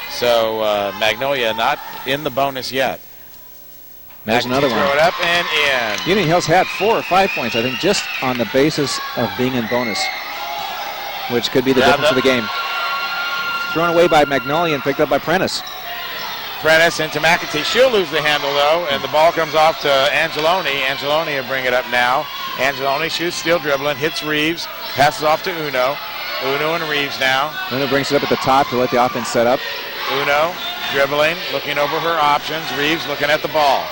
So Magnolia not in the bonus yet. There's another one. Throw it up and in. Union Hill's had 4 or 5 points, I think, just on the basis of being in bonus, which could be the difference of the game. Thrown away by Magnolia and picked up by Prentice. Prentice into McAtee. She'll lose the handle, though, and the ball comes off to Angeloni. Angeloni will bring it up now. Angeloni shoots, still dribbling, hits Reeves, passes off to Uno. Uno and Reeves now. Uno brings it up at the top to let the offense set up. Uno dribbling, looking over her options. Reeves looking at the ball.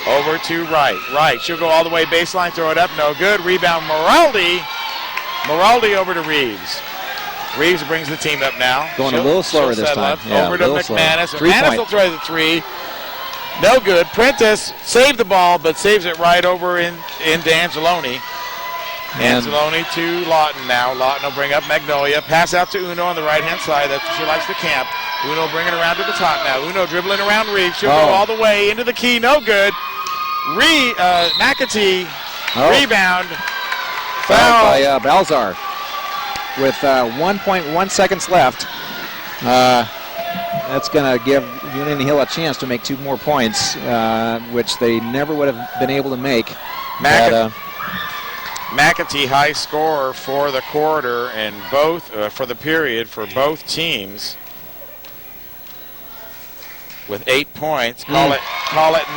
Over to right. Right. She'll go all the way baseline, throw it up, no good. Rebound, Moraldi. Moraldi over to Reeves. Reeves brings the team up now. Going a little slower this time. Yeah, over to McManus. McManus will try the 3. No good. Prentice saved the ball, but saves it right over into Angeloni. Angeloni to Lawton now. Lawton will bring up Magnolia. Pass out to Uno on the right-hand side. That's what she likes to camp. Uno bringing it around to the top now. Uno dribbling around Reeves. She'll go all the way into the key. No good. McAtee. Rebound. Foul by Balzar. With 1.1 seconds left. That's going to give Union Hill a chance to make 2 more points, which they never would have been able to make. McAtee high scorer for the quarter and both for the period for both teams with 8 points. Call it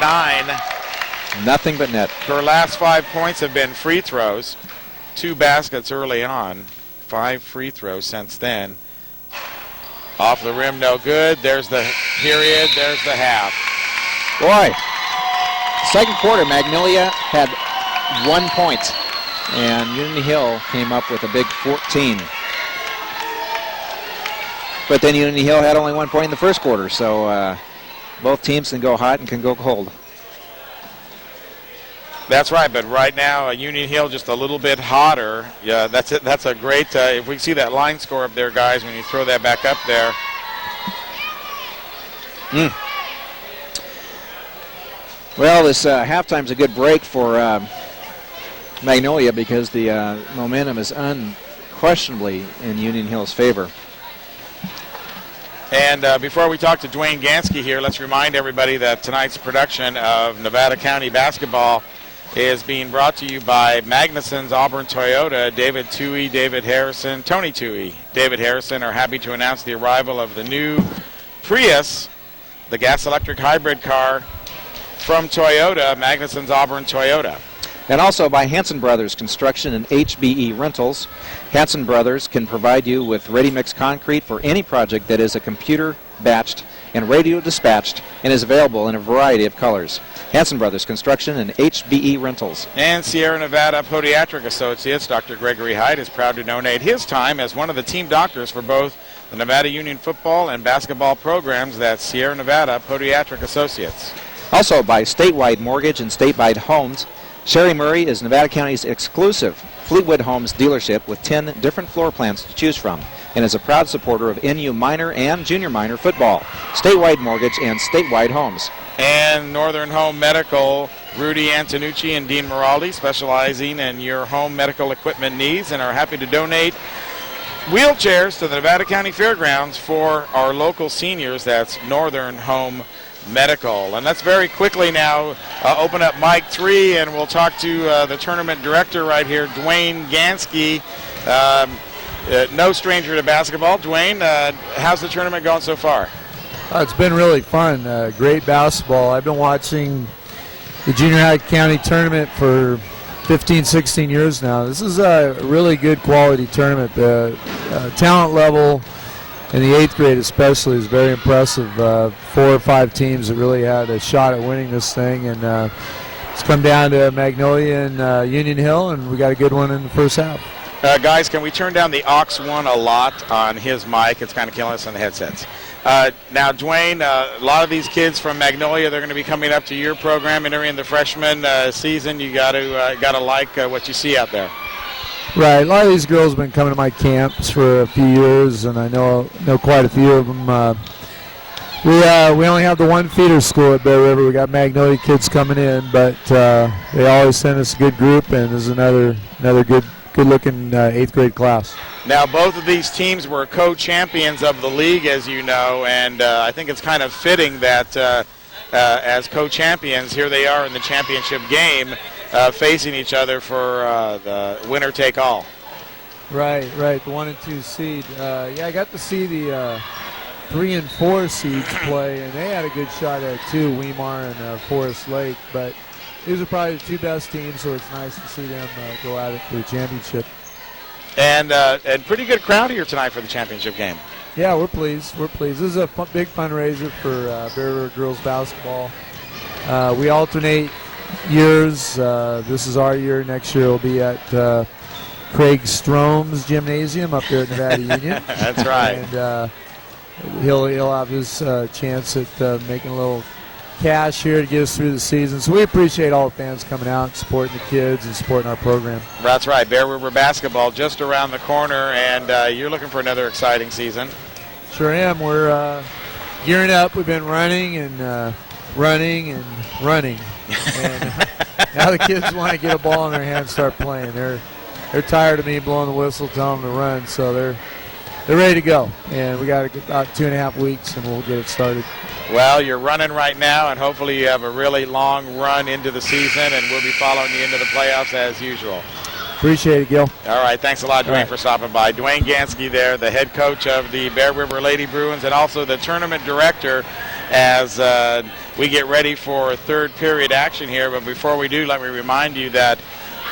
9. Nothing but net. Her last 5 points have been free throws. 2 baskets early on. 5 free throws since then. Off the rim, no good. There's the period. There's the half. Boy, second quarter, Magnolia had 1 point, and Unity Hill came up with a big 14. But then Unity Hill had only 1 point in the first quarter, so both teams can go hot and can go cold. That's right, but right now, Union Hill just a little bit hotter. Yeah, that's it. That's a great, if we see that line score up there, guys, when you throw that back up there. Well, this halftime's a good break for Magnolia because the momentum is unquestionably in Union Hill's favor. And before we talk to Dwayne Gansky here, let's remind everybody that tonight's production of Nevada County basketball is being brought to you by Magnuson's Auburn Toyota. David Toohey, David Harrison, Tony Toohey, David Harrison are happy to announce the arrival of the new Prius, the gas-electric hybrid car from Toyota, Magnuson's Auburn Toyota. And also by Hanson Brothers Construction and HBE Rentals. Hanson Brothers can provide you with ready-mix concrete for any project that is a computer-batched and radio-dispatched and is available in a variety of colors. Hanson Brothers Construction and HBE Rentals. And Sierra Nevada Podiatric Associates, Dr. Gregory Hyde, is proud to donate his time as one of the team doctors for both the Nevada Union football and basketball programs. That's Sierra Nevada Podiatric Associates. Also by Statewide Mortgage and Statewide Homes. Sherry Murray is Nevada County's exclusive Fleetwood Homes dealership with 10 different floor plans to choose from and is a proud supporter of NU minor and junior minor football. Statewide Mortgage and Statewide Homes. And Northern Home Medical, Rudy Antonucci and Dean Miraldi, specializing in your home medical equipment needs and are happy to donate wheelchairs to the Nevada County Fairgrounds for our local seniors. That's Northern Home Medical. And let's very quickly now open up mic 3 and we'll talk to the tournament director right here, Dwayne Gansky. No stranger to basketball. Dwayne, how's the tournament going so far? It's been really fun. Great basketball. I've been watching the Junior High County tournament for 15, 16 years now. This is a really good quality tournament. The talent level in the 8th grade especially is very impressive. 4 or 5 teams that really had a shot at winning this thing, and it's come down to Magnolia and Union Hill, and we got a good one in the first half. Guys, can we turn down the aux 1 a lot on his mic? It's kind of killing us on the headsets. Now, Dwayne, a lot of these kids from Magnolia, they're going to be coming up to your program, entering the freshman season. You got to like what you see out there. Right, a lot of these girls have been coming to my camps for a few years, and I know quite a few of them. We only have the one feeder school at Bear River. We got Magnolia kids coming in, but they always send us a good group, and there's another good-looking 8th grade class. Now, both of these teams were co-champions of the league, as you know, and I think it's kind of fitting that as co-champions, here they are in the championship game, facing each other for the winner-take-all. Right, the 1 and 2 seed. I got to see the 3 and 4 seeds play, and they had a good shot at it too, Weimar and Forest Lake, but these are probably the 2 best teams, so it's nice to see them go at it for the championship. And pretty good crowd here tonight for the championship game. Yeah, we're pleased. This is a big fundraiser for Bear River girls basketball. We alternate years. This is our year. Next year will be at Craig Strome's Gymnasium up there at Nevada Union. That's right. And he'll have his chance at making a little cash here to get us through the season. So we appreciate all the fans coming out, supporting the kids, and supporting our program. That's right. Bear River basketball just around the corner, and you're looking for another exciting season. Sure am. We're gearing up. We've been running and running. And now the kids want to get a ball in their hand and start playing. They're tired of me blowing the whistle, telling them to run, so they're ready to go. And we got about 2.5 weeks, and we'll get it started. Well, you're running right now, and hopefully you have a really long run into the season, and we'll be following you into the playoffs as usual. Appreciate it, Gil. All right, thanks a lot, Dwayne, All right. for stopping by. Dwayne Gansky there, the head coach of the Bear River Lady Bruins and also the tournament director as we get ready for third period action here. But before we do, let me remind you that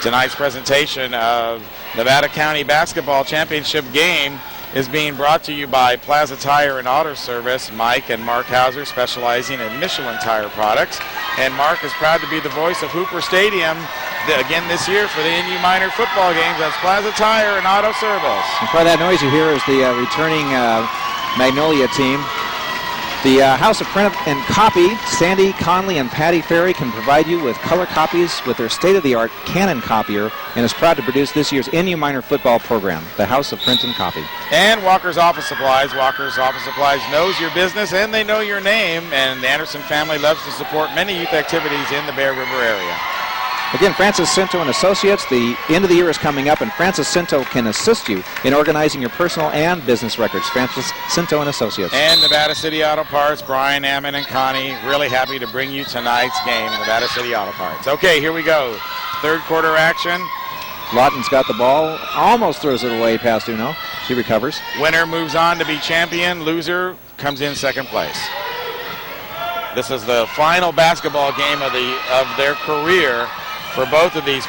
tonight's presentation of Nevada County Basketball Championship game is being brought to you by Plaza Tire and Auto Service. Mike and Mark Hauser, specializing in Michelin tire products. And Mark is proud to be the voice of Hooper Stadium again this year for the NU Minor football games. That's Plaza Tire and Auto Service. And part of that noise you hear is the returning Magnolia team. The House of Print and Copy, Sandy Conley and Patty Ferry, can provide you with color copies with their state-of-the-art Canon copier and is proud to produce this year's NU Minor football program, the House of Print and Copy. And Walker's Office Supplies. Walker's Office Supplies knows your business and they know your name, and the Anderson family loves to support many youth activities in the Bear River area. Again, Francis Cinto and Associates, the end of the year is coming up, and Francis Cinto can assist you in organizing your personal and business records. Francis Cinto and Associates. And Nevada City Auto Parts, Brian, Ammon, and Connie, really happy to bring you tonight's game, Nevada City Auto Parts. Okay, here we go. Third quarter action. Lawton's got the ball, almost throws it away past Uno. She recovers. Winner moves on to be champion. Loser comes in second place. This is the final basketball game of their career for both of these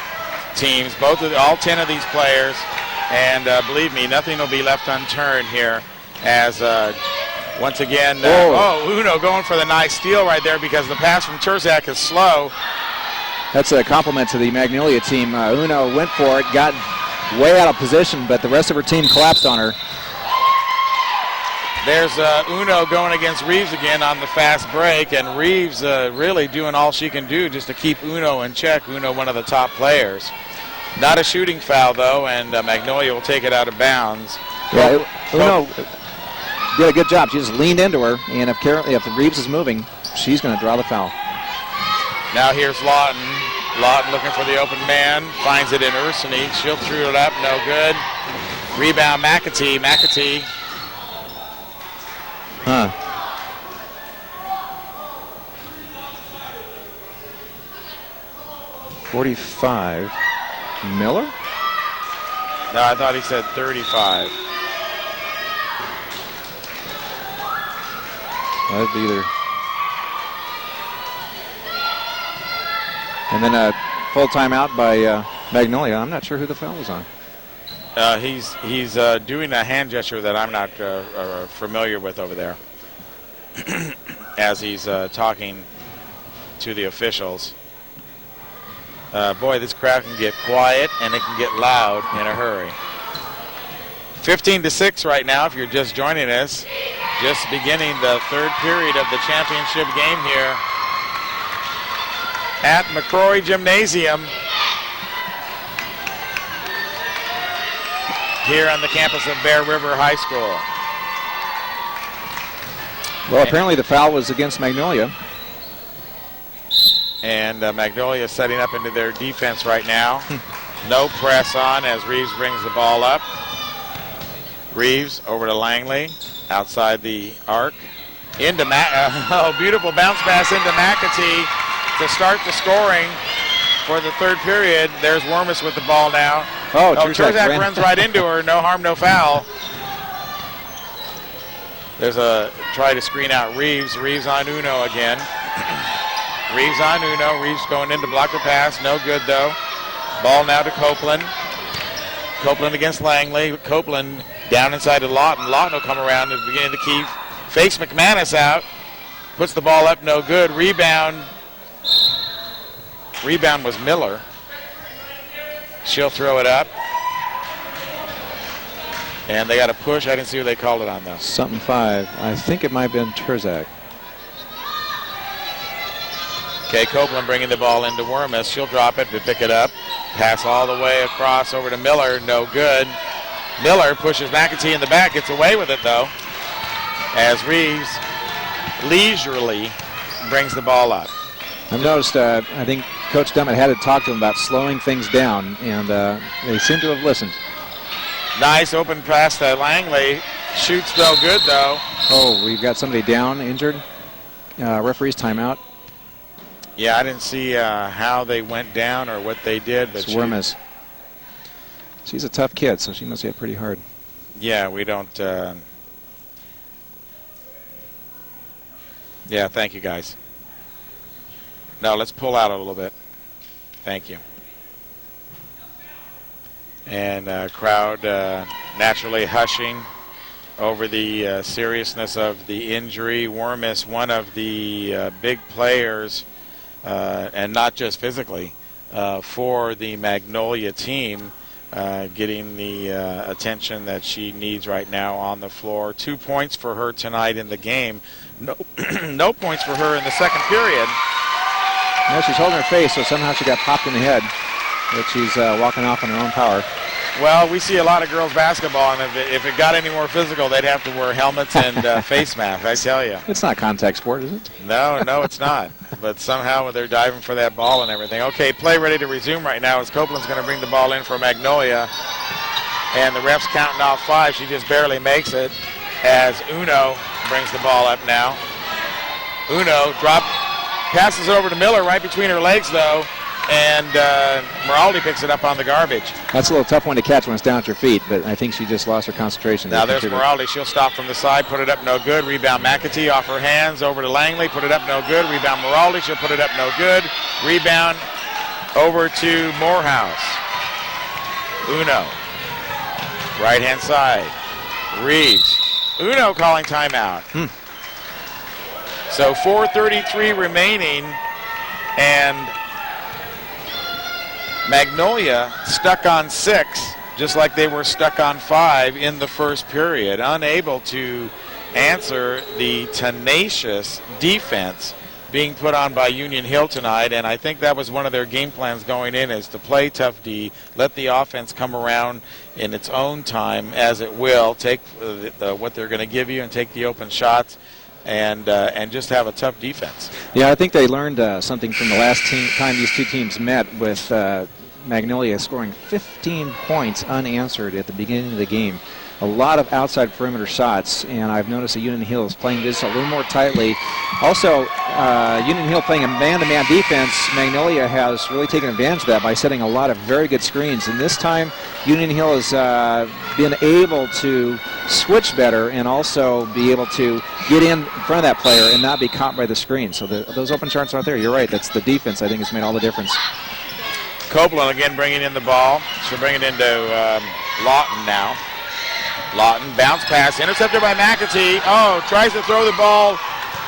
teams, all 10 of these players, and believe me, nothing will be left unturned here as once again, Uno going for the nice steal right there because the pass from Terzak is slow. That's a compliment to the Magnolia team. Uno went for it, got way out of position, but the rest of her team collapsed on her. There's Uno going against Reeves again on the fast break, and Reeves really doing all she can do just to keep Uno in check. Uno, one of the top players. Not a shooting foul, though, and Magnolia will take it out of bounds. Yeah, Uno did a good job. She just leaned into her, and if Reeves is moving, she's going to draw the foul. Now here's Lawton. Lawton looking for the open man, finds it in Ursany. She'll throw it up, no good. Rebound, McAtee. McAtee. 45. Miller? No, I thought he said 35. That'd be either. And then a full timeout by Magnolia. I'm not sure who the foul was on. He's doing a hand gesture that I'm not familiar with over there as he's talking to the officials. Boy, this crowd can get quiet and it can get loud in a hurry. 15-6 right now if you're just joining us. Just beginning the third period of the championship game here at McCrory Gymnasium here on the campus of Bear River High School. Well, apparently the foul was against Magnolia. And Magnolia setting up into their defense right now. No press on as Reeves brings the ball up. Reeves over to Langley, outside the arc. Into beautiful bounce pass into McAtee to start the scoring for the third period. There's Wormus with the ball now. Terzak runs right into her. No harm, no foul. There's a try to screen out Reeves. Reeves on Uno again. Reeves on Uno. Reeves going in to block the pass. No good, though. Ball now to Copeland. Copeland against Langley. Copeland down inside to Lawton. Lawton will come around at the beginning of the key. Fakes McManus out. Puts the ball up. No good. Rebound. Rebound was Miller. She'll throw it up. And they got a push. I didn't see who they called it on, though. Something 5. I think it might have been Terzak. Okay, Copeland bringing the ball into Wormus. She'll drop it to pick it up. Pass all the way across over to Miller. No good. Miller pushes McAtee in the back. Gets away with it, though, as Reeves leisurely brings the ball up. I've noticed, I think Coach Dummitt had to talk to him about slowing things down, and they seem to have listened. Nice open pass to Langley. Shoots no good, though. Oh, we've got somebody down, injured. Referee's timeout. Yeah, I didn't see how they went down or what they did. But it's Wormus. She's a tough kid, so she must hit pretty hard. Yeah, we don't. Yeah, thank you, guys. No, let's pull out a little bit. Thank you. And crowd naturally hushing over the seriousness of the injury. Wormus, one of the big players, and not just physically, for the Magnolia team, getting the attention that she needs right now on the floor. 2 points for her tonight in the game. No, no points for her in the second period. Yeah, she's holding her face, so somehow she got popped in the head. But she's walking off on her own power. Well, we see a lot of girls basketball, and if it got any more physical, they'd have to wear helmets and face masks, I tell you. It's not contact sport, is it? No, it's not. But somehow they're diving for that ball and everything. Okay, play ready to resume right now as Copeland's going to bring the ball in for Magnolia. And the ref's counting off 5. She just barely makes it as Uno brings the ball up now. Uno passes it over to Miller right between her legs, though. And Moraldi picks it up on the garbage. That's a little tough one to catch when it's down at your feet, but I think she just lost her concentration. Now there's Moraldi. She'll stop from the side, put it up, no good. Rebound Atee off her hands, over to Langley, put it up, no good. Rebound Moraldi, she'll put it up, no good. Rebound over to Morehouse. Uno, right-hand side. Reeves. Uno calling timeout. So 4:33 remaining, and Magnolia stuck on 6, just like they were stuck on 5 in the first period, unable to answer the tenacious defense being put on by Union Hill tonight. And I think that was one of their game plans going in, is to play tough D, let the offense come around in its own time as it will, take what they're going to give you and take the open shots. And just have a tough defense. Yeah, I think they learned something from the last time these two teams met, with Magnolia scoring 15 points unanswered at the beginning of the game. A lot of outside perimeter shots, and I've noticed that Union Hill is playing this a little more tightly. Also, Union Hill playing a man-to-man defense. Magnolia has really taken advantage of that by setting a lot of very good screens. And this time, Union Hill has been able to switch better and also be able to get in front of that player and not be caught by the screen. So those open shots aren't there. You're right. That's the defense, I think, has made all the difference. Copeland again bringing in the ball. She'll bring it into Lawton now. Lawton, bounce pass, intercepted by McAtee. Oh, tries to throw the ball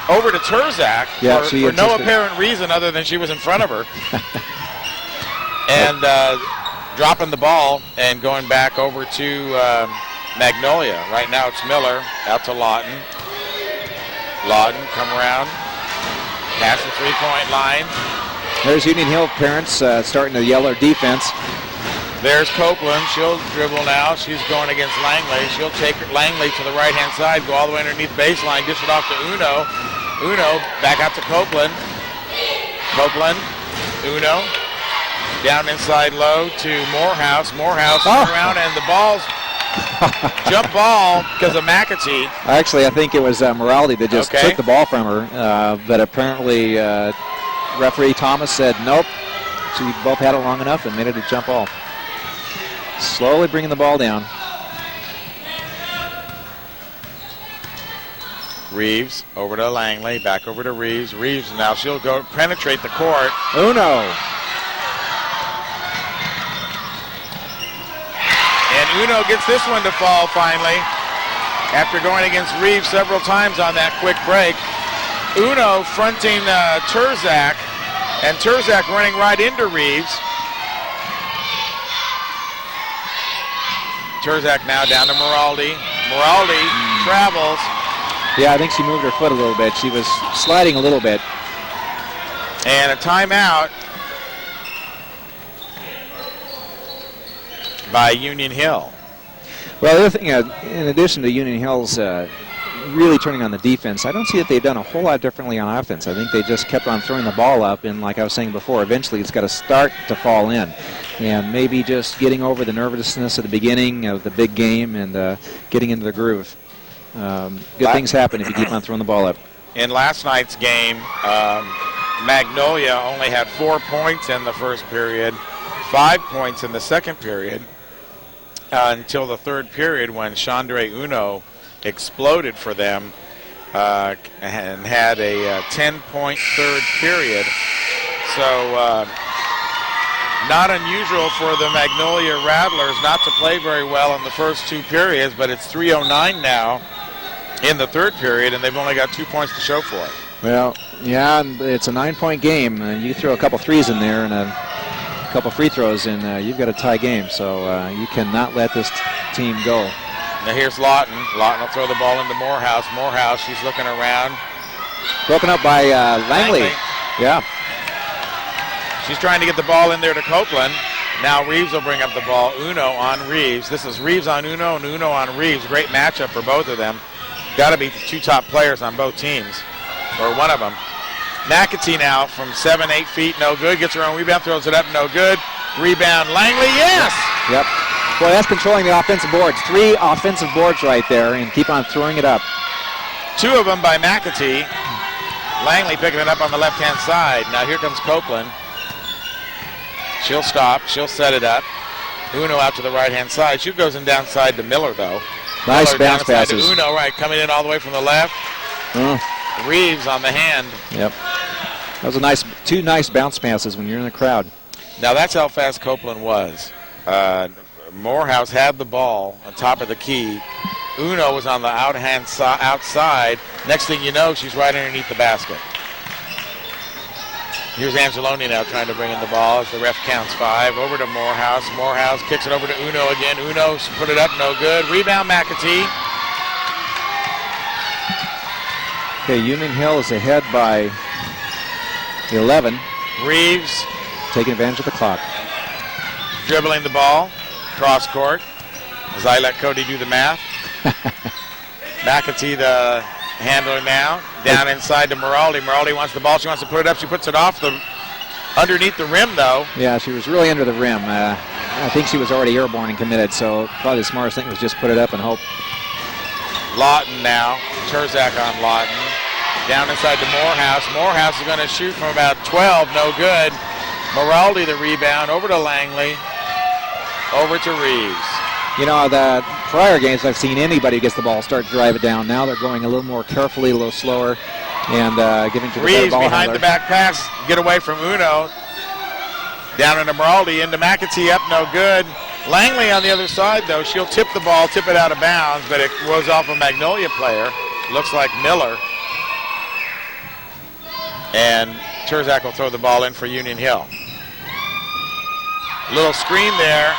over to Terzak for no apparent reason other than she was in front of her. And dropping the ball and going back over to Magnolia. Right now it's Miller out to Lawton. Lawton, come around, past the three-point line. There's Union Hill parents starting to yell their defense. There's Copeland. She'll dribble now. She's going against Langley. She'll take Langley to the right-hand side, go all the way underneath baseline, dish it off to Uno. Uno back out to Copeland. Copeland, Uno, down inside low to Morehouse. Morehouse around, and the ball's jump ball because of McAtee. Actually, I think it was Moraldi that just took the ball from her, but apparently referee Thomas said nope. She both had it long enough and made it a jump ball. Slowly bringing the ball down. Reeves over to Langley, back over to Reeves. Reeves now, she'll go penetrate the court. Uno. And Uno gets this one to fall finally after going against Reeves several times on that quick break. Uno fronting Terzak, and Terzak running right into Reeves. Terzak now down to Moraldi. Moraldi travels. Yeah, I think she moved her foot a little bit. She was sliding a little bit. And a timeout by Union Hill. Well, the other thing, in addition to Union Hill's really turning on the defense, I don't see that they've done a whole lot differently on offense. I think they just kept on throwing the ball up, and like I was saying before, eventually it's got to start to fall in. And maybe just getting over the nervousness at the beginning of the big game and getting into the groove. Good things happen if you keep on throwing the ball up. In last night's game, Magnolia only had 4 points in the first period, 5 points in the second period. until the third period when Chandre Uno exploded for them and had a 10-point third period. So not unusual for the Magnolia Rattlers not to play very well in the first two periods, but it's 3:09 now in the third period, and they've only got 2 points to show for it. Well, yeah, it's a 9-point game. You throw a couple threes in there and a couple free throws, and you've got a tie game. So you cannot let this team go. Now here's Lawton. Lawton will throw the ball into Morehouse. Morehouse, she's looking around. Broken up by Langley. Yeah. She's trying to get the ball in there to Copeland. Now Reeves will bring up the ball. Uno on Reeves. This is Reeves on Uno and Uno on Reeves. Great matchup for both of them. Got to be the two top players on both teams, or one of them. McAtee now from 7-8 feet, no good. Gets her own rebound, throws it up, no good. Rebound, Langley, yes! Yep. Boy, that's controlling the offensive boards. 3 offensive boards right there, and keep on throwing it up. 2 of them by McAtee. Langley picking it up on the left-hand side. Now here comes Copeland. She'll stop. She'll set it up. Uno out to the right-hand side. She goes in downside to Miller, though. Nice Miller bounce passes. To Uno, right, coming in all the way from the left. Reeves on the hand. Yep. That was a 2 nice bounce passes when you're in the crowd. Now that's how fast Copeland was. Morehouse had the ball on top of the key. Uno was on the outside. Next thing you know, she's right underneath the basket. Here's Angeloni now trying to bring in the ball as the ref counts 5. Over to Morehouse. Morehouse kicks it over to Uno again. Uno put it up, no good. Rebound, McAtee. Okay, Union Hill is ahead by 11. Reeves taking advantage of the clock. Dribbling the ball. Cross court. As I let Cody do the math. McAtee the handler now. Down inside to Moraldi. Moraldi wants the ball. She wants to put it up. She puts it off underneath the rim, though. Yeah, she was really under the rim. I think she was already airborne and committed, so probably the smartest thing was just put it up and hope. Lawton now. Terzak on Lawton. Down inside to Morehouse. Morehouse is going to shoot from about 12. No good. Moraldi the rebound. Over to Langley. Over to Reeves. You know, the prior games I've seen anybody who gets the ball start to drive it down. Now they're going a little more carefully, a little slower, and giving to the Reeves ball behind handler. the back pass. Get away from Uno. Down into Moraldi. Into McAtee. Up, no good. Langley on the other side, though. She'll tip the ball, tip it out of bounds, but it was off a Magnolia player. Looks like Miller. And Terzak will throw the ball in for Union Hill. Little screen there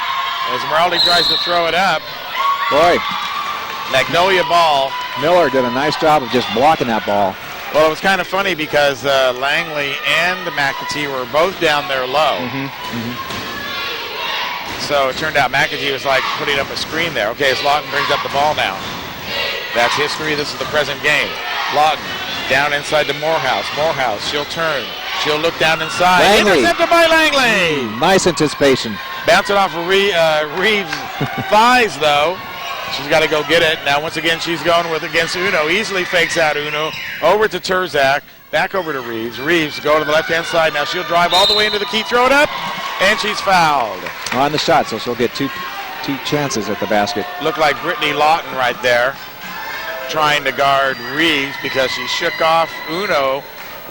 as Moraldi tries to throw it up. Boy, Magnolia ball. Miller did a nice job of just blocking that ball. Well, it was kind of funny because Langley and McAtee were both down there low. So it turned out McAtee was like putting up a screen there. Okay, as Lawton brings up the ball now. That's history. This is the present game. Lawton down inside to Morehouse. Morehouse, she'll turn. She'll look down inside. Langley. Intercepted by Langley. Nice anticipation. Bounce it off of Reeves' thighs, though. She's got to go get it. Now, once again, she's going with against Uno. Easily fakes out Uno. Over to Terzak. Back over to Reeves. Reeves go to the left-hand side. Now she'll drive all the way into the key. Throw it up. And she's fouled. On the shot, so she'll get two chances at the basket. Looked like Brittany Lawton right there trying to guard Reeves because she shook off Uno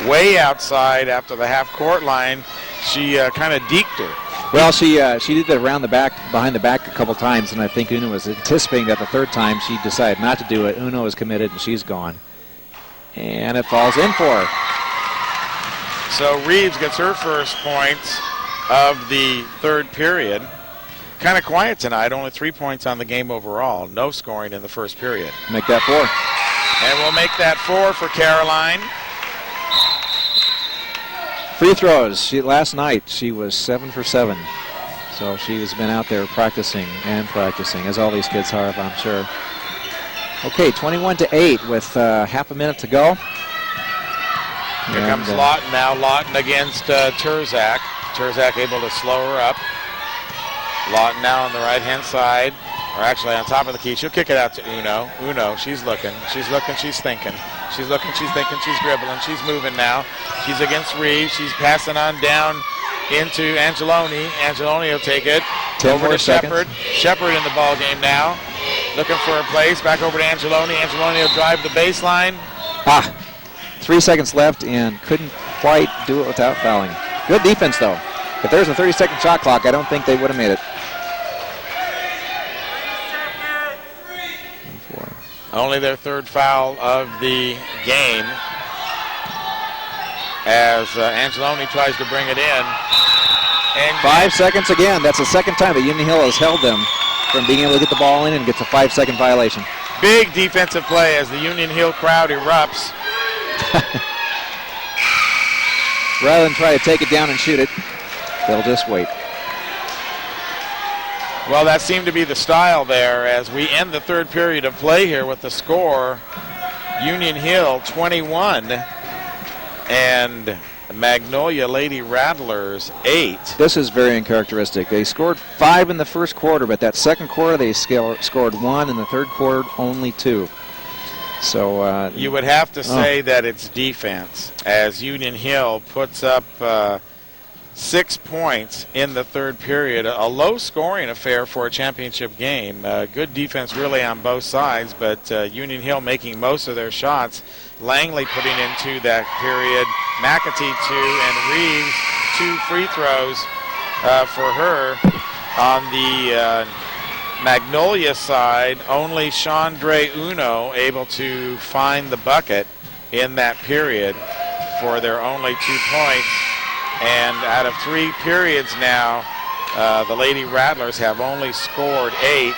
way outside after the half-court line. She kind of deked her. Well, she did it around the back, behind the back a couple times, and I think Uno was anticipating that the third time she decided not to do it. Uno is committed, and she's gone. And it falls in for her. So Reeves gets her first points of the third period. Kind of quiet tonight, only 3 points on the game overall. No scoring in the first period. Make that 4. And we'll make that 4 for Caroline. Free throws. Last night she was 7 for 7. So she has been out there practicing and practicing, as all these kids have, I'm sure. Okay, 21-8 with half a minute to go. Here comes Lawton now. Lawton against Terzak. Terzak able to slow her up. Lawton now on the right-hand side, or actually on top of the key. She'll kick it out to Uno. Uno, she's looking. She's looking, she's thinking. She's looking, she's thinking, she's dribbling. She's moving now. She's against Reeves. She's passing on down into Angeloni. Angeloni will take it. Over to Shepard. Shepard in the ball game now. Looking for a place. Back over to Angeloni. Angeloni will drive the baseline. 3 seconds left and couldn't quite do it without fouling. Good defense, though. If there's a 30-second shot clock, I don't think they would have made it. Only their third foul of the game as Angeloni tries to bring it in. And 5 seconds again. That's the second time that Union Hill has held them from being able to get the ball in and gets a 5-second violation. Big defensive play as the Union Hill crowd erupts. Rather than try to take it down and shoot it, they'll just wait. Well, that seemed to be the style there as we end the third period of play here with the score Union Hill 21 and Magnolia Lady Rattlers 8. This is very uncharacteristic. They scored 5 in the first quarter, but that second quarter they scored 1, in the third quarter only 2. So you would have to say that it's defense as Union Hill puts up 6 points in the third period. A low-scoring affair for a championship game. Good defense really on both sides, but Union Hill making most of their shots. Langley putting in 2 that period. McAtee 2 and Reeves 2 free throws for her. On the Magnolia side, only Chandre Uno able to find the bucket in that period for their only 2 points. And out of 3 periods now, the Lady Rattlers have only scored 8.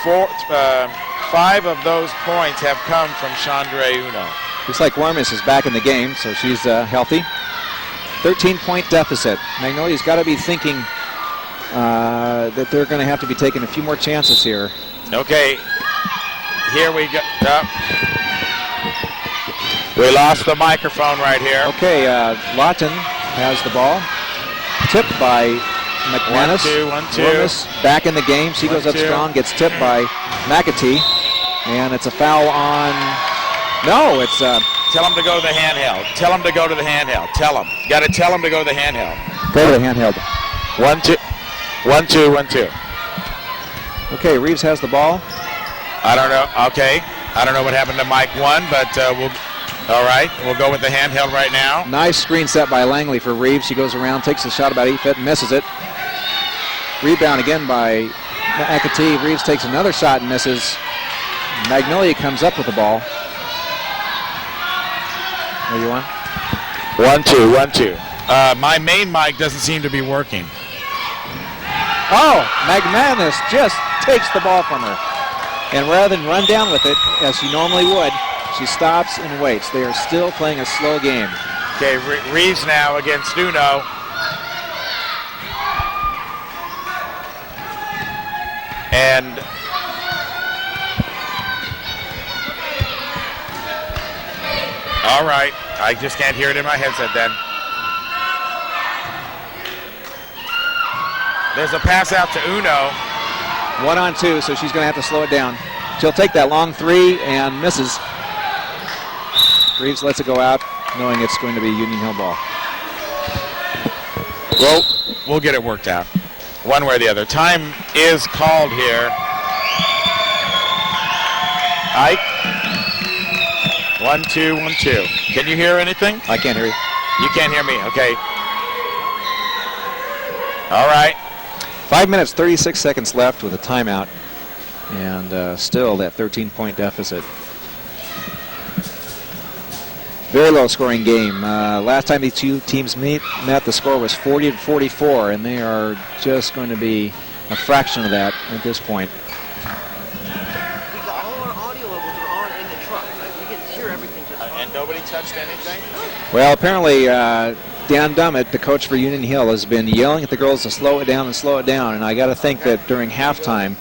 5 of those points have come from Chandre Uno. Looks like Wormus is back in the game, so she's healthy. 13-point deficit. Magnolia's got to be thinking that they're going to have to be taking a few more chances here. Okay, here we go. We lost the microphone right here. Okay, Lawton has the ball. Tipped by McManus. 1-2. Wormus back in the game. She goes up strong, gets tipped by McAtee. And it's a foul on... No, it's... Tell him to go to the handheld. Tell him to go to the handheld. Tell him. You got to tell him to go to the handheld. Go to the handheld. 1-2. 1-2. Okay, Reeves has the ball. I don't know. Okay. I don't know what happened to Mike 1, but all right, we'll go with the handheld right now. Nice screen set by Langley for Reeves. She goes around, takes the shot about 8 feet, and misses it. Rebound again by McAtee. Reeves takes another shot and misses. Magnolia comes up with the ball. Are you on? 1-2. My main mic doesn't seem to be working. Oh, McManus just takes the ball from her. And rather than run down with it, as she normally would, she stops and waits. They are still playing a slow game. Okay, Reeves now against Uno. And all right, I just can't hear it in my headset then. There's a pass out to Uno. 1-on-2, so she's going to have to slow it down. She'll take that long 3 and misses. Reeves lets it go out, knowing it's going to be Union Hill ball. Well, we'll get it worked out, one way or the other. Time is called here. Ike. 1-2. Can you hear anything? I can't hear you. You can't hear me, okay. All right. 5 minutes, 36 seconds left with a timeout. And still that 13-point deficit. Very low scoring game. Last time these two teams met, the score was 40-44, and they are just going to be a fraction of that at this point. All our audio levels are on in the truck. You can hear everything just fine. And nobody touched anything? Well, apparently Dan Dummitt, the coach for Union Hill, has been yelling at the girls to slow it down, and I got to think that during halftime,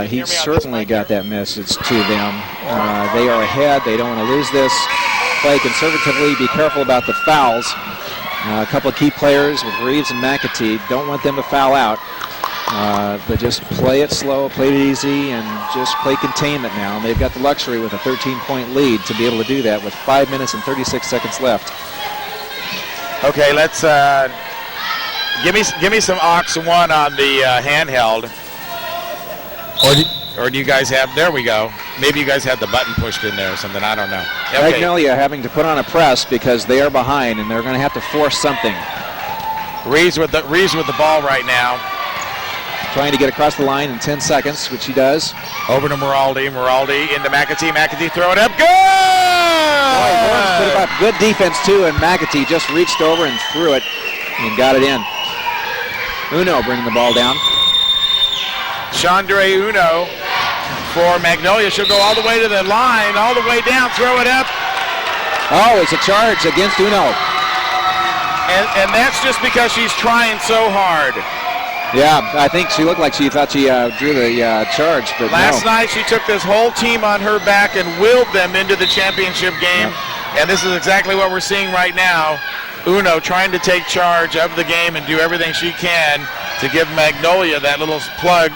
he certainly got that message to them. They are ahead. They don't want to lose this. Play conservatively. Be careful about the fouls. A couple of key players with Reeves and McAtee. Don't want them to foul out. But just play it slow, play it easy, and just play containment now. And they've got the luxury with a 13-point lead to be able to do that with 5 minutes and 36 seconds left. Okay, let's Give me some aux 1 on the handheld. Or do you guys have? There we go. Maybe you guys had the button pushed in there or something. I don't know. Okay. Magnolia having to put on a press because they are behind, and they're going to have to force something. Reeves with the ball right now. Trying to get across the line in 10 seconds, which he does. Over to Miraldi. Miraldi into McAtee. McAtee throw it up. Good! Boy, put it up. Good defense, too, and McAtee just reached over and threw it and got it in. Uno bringing the ball down. Chandre Uno for Magnolia. She'll go all the way to the line, all the way down, throw it up. Oh, it's a charge against Uno. And that's just because she's trying so hard. Yeah, I think she looked like she thought she drew the charge, but Last night she took this whole team on her back and willed them into the championship game. Yep. And this is exactly what we're seeing right now. Uno trying to take charge of the game and do everything she can to give Magnolia that little spark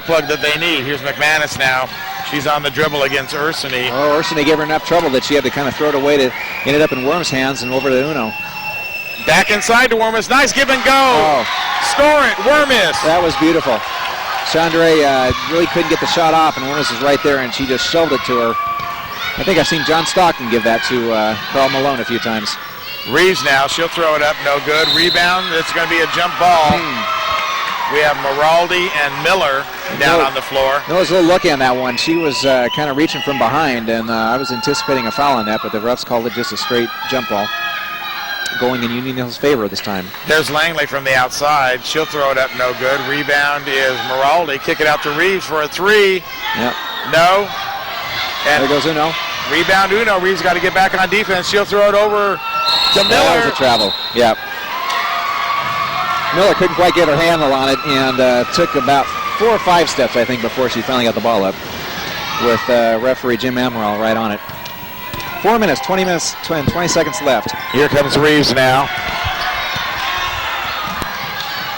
plug that they need. Here's McManus now. She's on the dribble against Ursini. Oh, Ursini gave her enough trouble that she had to kind of throw it away to ended up in Worm's hands and over to Uno. Back inside to Wormus. Nice give and go. Oh. Score it, Wormus. That was beautiful. Chandre really couldn't get the shot off, and Wormus was right there, and she just shoved it to her. I think I've seen John Stockton give that to Carl Malone a few times. Reeves now. She'll throw it up. No good. Rebound. It's going to be a jump ball. We have Miraldi and Miller down on the floor. I was a little lucky on that one. She was kind of reaching from behind, and I was anticipating a foul on that, but the refs called it just a straight jump ball. Going in Union Hill's favor this time. There's Langley from the outside. She'll throw it up, no good. Rebound is Miraldi. Kick it out to Reeves for a 3. Yep. No. And there goes Uno. Rebound Uno. Reeves got to get back on defense. She'll throw it over to Miller. That was a travel. Yep. Miller couldn't quite get her handle on it and took about 4 or 5 steps, I think, before she finally got the ball up with referee Jim Amaral right on it. 4 minutes, 20 seconds left. Here comes Reeves now.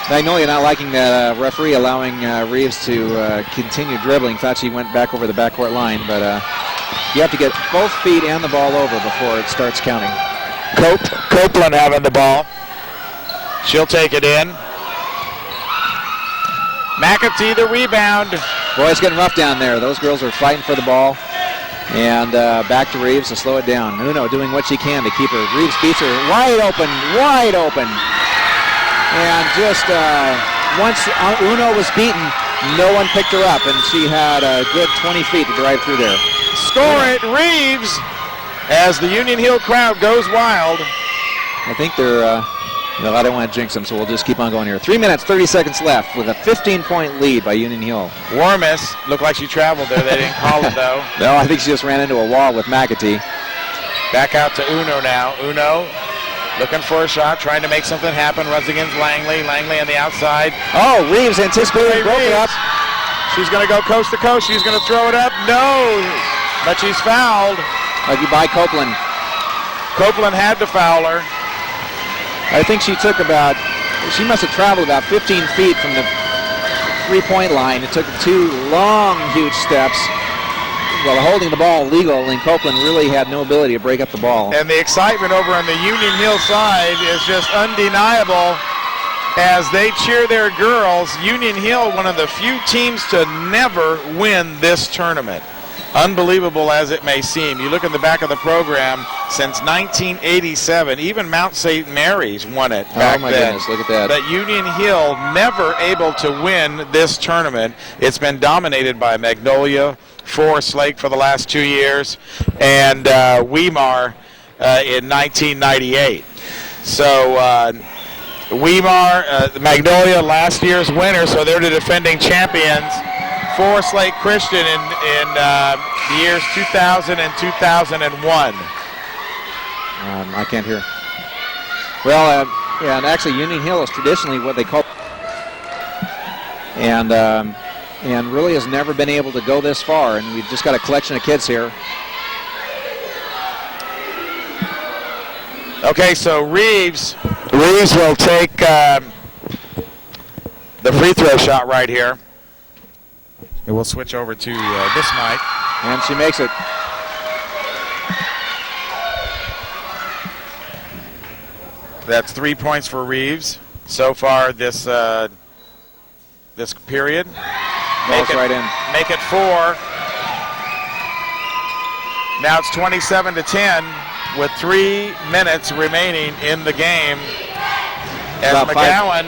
Magnolia not liking the referee allowing Reeves to continue dribbling. Thought she went back over the backcourt line, but you have to get both feet and the ball over before it starts counting. Copeland having the ball. She'll take it in. McAtee the rebound. Boy, it's getting rough down there. Those girls are fighting for the ball. And back to Reeves to slow it down. Uno doing what she can to keep her. Reeves beats her wide open. And just once Uno was beaten, no one picked her up, and she had a good 20 feet to drive through there. Score it, Reeves, as the Union Hill crowd goes wild. I think they're, I don't want to jinx them, so we'll just keep on going here. 3 minutes, 30 seconds left with a 15-point lead by Union Hill. Wormus looked like she traveled there. They didn't call it, though. No, I think she just ran into a wall with McAtee. Back out to Uno now. Uno looking for a shot, trying to make something happen. Runs against Langley. Langley on the outside. Oh, Reeves anticipated, broke it up. She's going to go coast to coast. She's going to throw it up. No, but she's fouled. By Copeland. Copeland had to foul her. I think she must have traveled about 15 feet from the three-point line. It took 2 long, huge steps. Well, holding the ball legal, and Copeland really had no ability to break up the ball. And the excitement over on the Union Hill side is just undeniable as they cheer their girls. Union Hill, one of the few teams to never win this tournament. Unbelievable as it may seem. You look in the back of the program, since 1987, even Mount St. Mary's won it back then. Oh my goodness, look at that. But Union Hill never able to win this tournament. It's been dominated by Magnolia, Forest Lake for the last 2 years, and Weimar in 1998. So Weimar, Magnolia last year's winner, so they're the defending champions. Forest Lake Christian in the years 2000 and 2001. I can't hear. Well, yeah, and actually Union Hill is traditionally what they call, and really has never been able to go this far, and we've just got a collection of kids here. Okay, so Reeves will take the free throw shot right here. And we'll switch over to this mic. And she makes it. That's 3 points for Reeves. so far this this period. Ball's right in. Make it 4. Now it's 27-10 with 3 minutes remaining in the game. As About McGowan,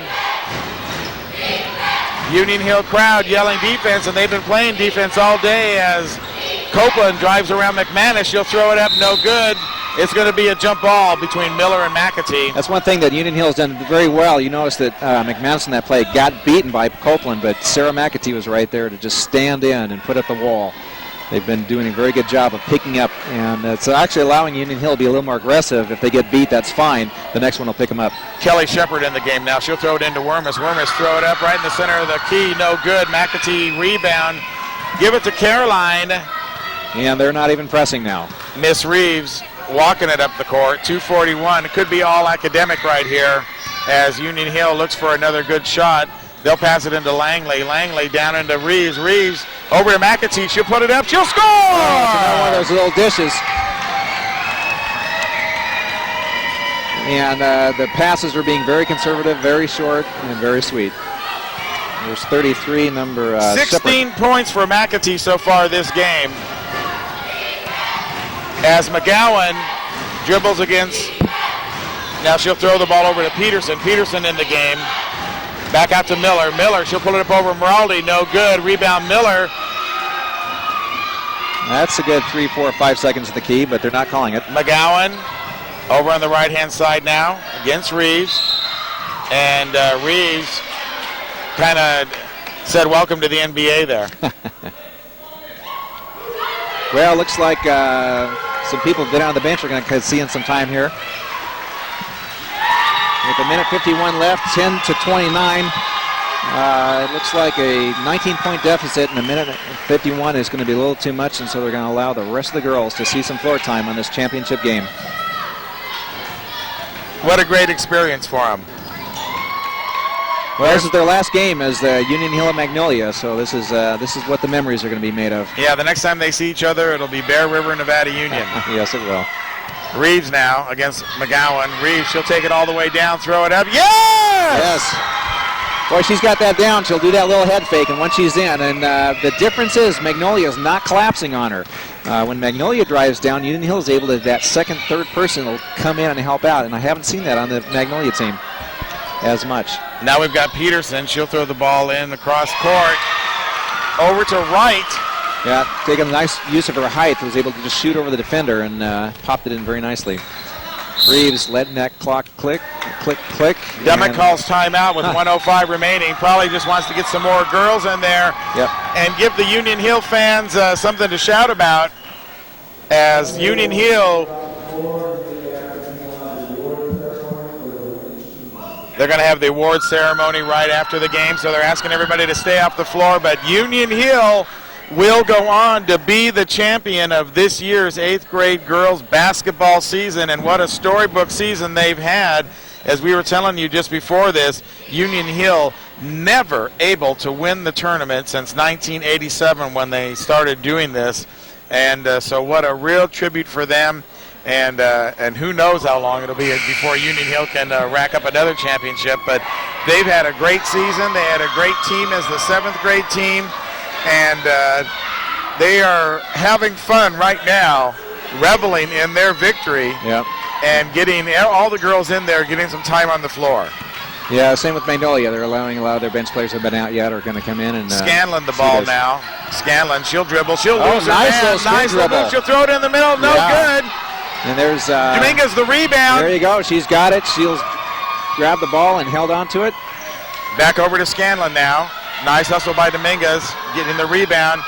Union Hill crowd yelling defense, and they've been playing defense all day as Copeland drives around McManus. She'll throw it up, no good. It's going to be a jump ball between Miller and McAtee. That's one thing that Union Hill has done very well. You notice that McManus in that play got beaten by Copeland, but Sarah McAtee was right there to just stand in and put up the wall. They've been doing a very good job of picking up, and it's actually allowing Union Hill to be a little more aggressive. If they get beat, that's fine. The next one will pick them up. Kelly Shepard in the game now. She'll throw it into Wormus. Wormus throw it up right in the center of the key. No good. McAtee rebound. Give it to Caroline. And they're not even pressing now. Miss Reeves walking it up the court. 2:41. It could be all academic right here as Union Hill looks for another good shot. They'll pass it into Langley. Langley down into Reeves. Reeves over to McAtee. She'll put it up. She'll score! Oh, it's another one of those little dishes. And the passes were being very conservative, very short, and very sweet. There's 33, number 16 points for McAtee so far this game. As McGowan dribbles against, now she'll throw the ball over to Peterson. Peterson in the game. Back out to Miller. Miller, she'll pull it up over Maraldi. No good. Rebound Miller. That's a good 3, 4, 5 seconds at the key, but they're not calling it. McGowan over on the right-hand side now against Reeves. And Reeves kind of said welcome to the NBA there. Well, looks like some people have been on the bench are going to see in some time here. With a minute 51 left, 10-29. It looks like a 19-point deficit in a minute 51 is going to be a little too much, and so they're going to allow the rest of the girls to see some floor time on this championship game. What a great experience for them. Well, this is their last game as Union Hill and Magnolia, so this is what the memories are going to be made of. Yeah, the next time they see each other, it'll be Bear River, Nevada Union. Yes, it will. Reeves now against McGowan. Reeves, she'll take it all the way down, throw it up. Yes! Yes. Boy, she's got that down. She'll do that little head fake, and once she's in, and the difference is Magnolia is not collapsing on her. When Magnolia drives down, Union Hill is able to, that second, third person will come in and help out, and I haven't seen that on the Magnolia team as much. Now we've got Peterson. She'll throw the ball in across court. Over to Wright. Yeah, taking a nice use of her height, was able to just shoot over the defender and popped it in very nicely. Reeves letting that clock click, click, click. Dummitt calls timeout with 1:05 remaining. Probably just wants to get some more girls in there and give the Union Hill fans something to shout about as Union Hill, they're going to have the award ceremony right after the game, so they're asking everybody to stay off the floor, but Union Hill will go on to be the champion of this year's 8th grade girls basketball season, and what a storybook season they've had. As we were telling you just before this, Union Hill never able to win the tournament since 1987 when they started doing this, and so what a real tribute for them, and who knows how long it'll be before Union Hill can rack up another championship, but they've had a great season. They had a great team as the 7th grade team, and they are having fun right now, reveling in their victory, and getting all the girls in there, getting some time on the floor. Yeah, same with Magnolia. They're allowing a lot of their bench players who have been out yet are going to come in and Scanlon the ball now. Scanlon, she'll dribble. She'll lose her nice man. Nice little move. She'll throw it in the middle. No good. And there's Dominguez the rebound. There you go. She's got it. She'll grab the ball and held on to it. Back over to Scanlon now. Nice hustle by Dominguez, getting the rebound.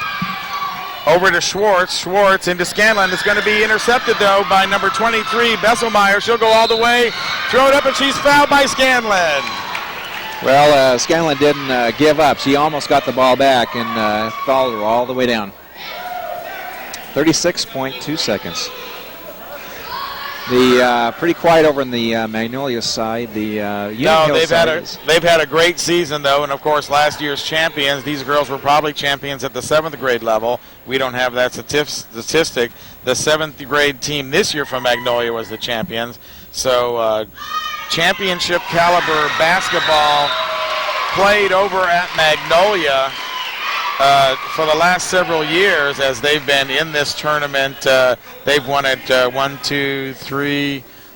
Over to Schwartz. Schwartz into Scanlon. It's going to be intercepted, though, by number 23, Besselmeyer. She'll go all the way, throw it up, and she's fouled by Scanlon. Well, Scanlon didn't give up. She almost got the ball back and fouled her all the way down. 36.2 seconds. The pretty quiet over on the Magnolia side. The Union Hill they've had a great season though, and of course last year's champions. These girls were probably champions at the 7th grade level. We don't have that statistic. The 7th grade team this year from Magnolia was the champions. So championship caliber basketball played over at Magnolia for the last several years as they've been in this tournament. They've won it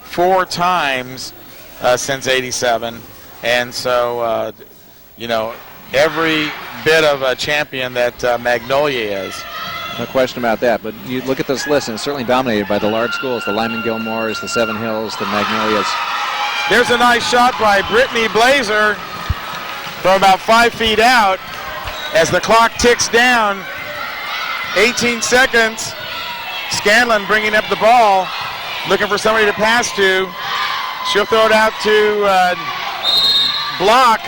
4 times since '87, and so you know, every bit of a champion that Magnolia is. No question about that, but you look at this list and it's certainly dominated by the large schools, the Lyman Gilmores, the Seven Hills, the Magnolias. There's a nice shot by Brittany Blazer from about 5 feet out as the clock ticks down. 18 seconds. Scanlon bringing up the ball, looking for somebody to pass to. She'll throw it out to Block.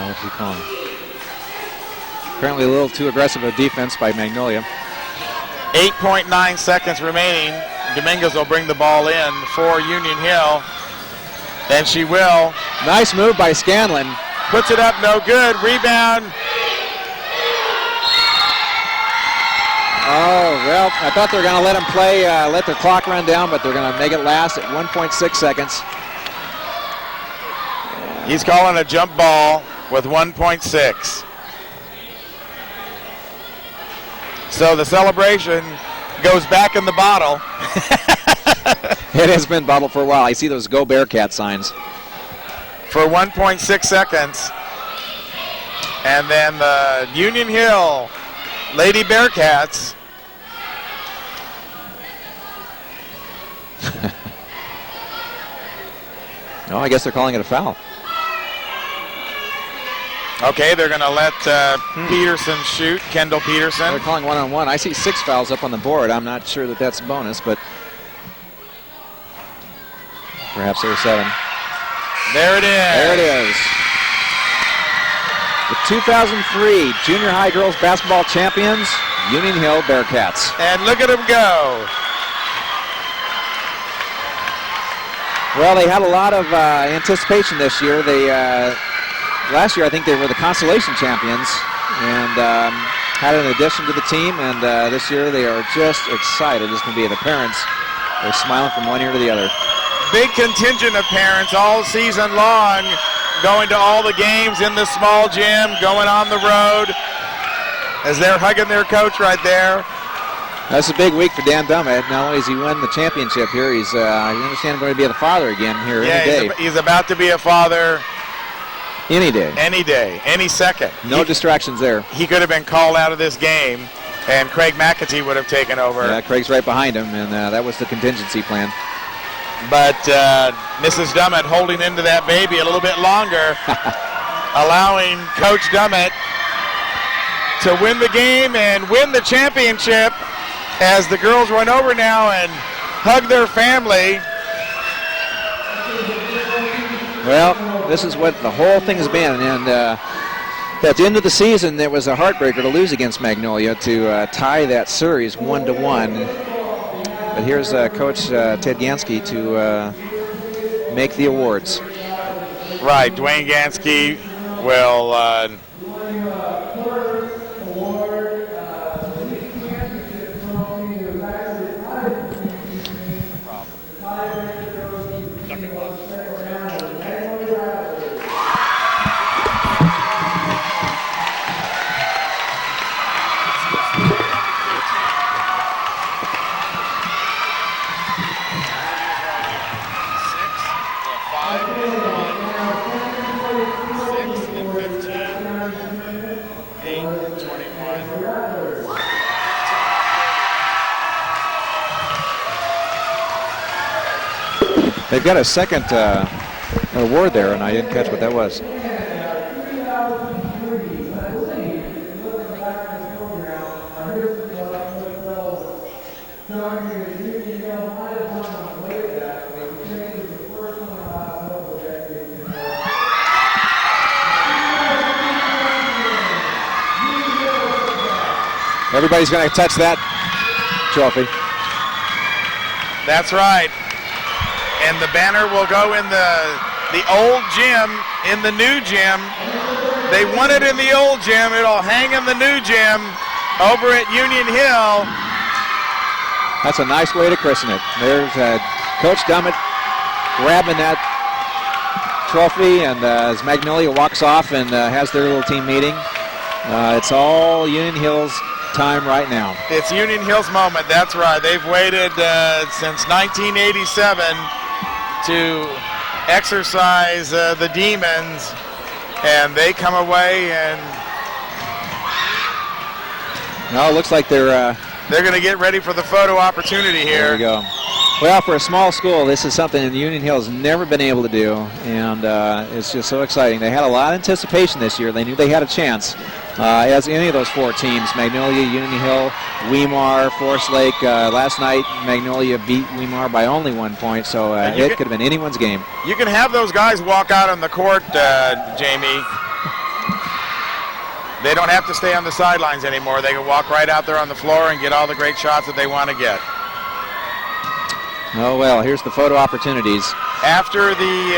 What's he calling? Apparently a little too aggressive a defense by Magnolia. 8.9 seconds remaining. Dominguez will bring the ball in for Union Hill. And she will. Nice move by Scanlon. Puts it up, no good. Rebound. Oh, well, I thought they were going to let him play, let the clock run down, but they're going to make it last at 1.6 seconds. He's calling a jump ball with 1.6. So the celebration goes back in the bottle. It has been bottled for a while. I see those Go Bearcat signs. For 1.6 seconds. And then the Union Hill Lady Bearcats. No, I guess they're calling it a foul. Okay, they're going to let Peterson shoot, Kendall Peterson. They're calling one-on-one. I see 6 fouls up on the board. I'm not sure that that's a bonus, but perhaps there were 7. There it is. There it is. The 2003 Junior High Girls Basketball Champions, Union Hill Bearcats. And look at them go. Well, they had a lot of anticipation this year. They last year, I think they were the consolation champions and had an addition to the team. And this year, they are just excited. It's going to be the parents. They're smiling from one ear to the other. Big contingent of parents all season long, going to all the games in the small gym, going on the road as they're hugging their coach right there. That's a big week for Dan Dummitt. Not only has he won the championship here, he's, I understand, going to be a father again here any day. He's about to be a father. Any day. Any day, any second. No distractions there. He could have been called out of this game, and Craig McAtee would have taken over. Yeah, Craig's right behind him, and that was the contingency plan. But Mrs. Dummitt holding into that baby a little bit longer, allowing Coach Dummitt to win the game and win the championship as the girls run over now and hug their family. Well, this is what the whole thing has been, and at the end of the season, it was a heartbreaker to lose against Magnolia to tie that series 1-1. But here's Coach Ted Gansky to make the awards. Right, Dwayne Gansky will They've got a second award there, and I didn't catch what that was. Everybody's going to touch that trophy. That's right. And the banner will go in the old gym, in the new gym. They won it in the old gym. It'll hang in the new gym over at Union Hill. That's a nice way to christen it. There's Coach Dummitt grabbing that trophy, and as Magnolia walks off and has their little team meeting, it's all Union Hill's time right now. It's Union Hill's moment, that's right. They've waited since 1987 to exercise the demons, and they come away and no, it looks like they're going to get ready for the photo opportunity here. There we go. Well, for a small school, this is something that Union Hill has never been able to do, and it's just so exciting. They had a lot of anticipation this year. They knew they had a chance, as any of those 4 teams, Magnolia, Union Hill, Weimar, Forest Lake. Last night, Magnolia beat Weimar by only 1 point, so it could have been anyone's game. You can have those guys walk out on the court, Jamie. They don't have to stay on the sidelines anymore. They can walk right out there on the floor and get all the great shots that they want to get. Oh, well, here's the photo opportunities. After the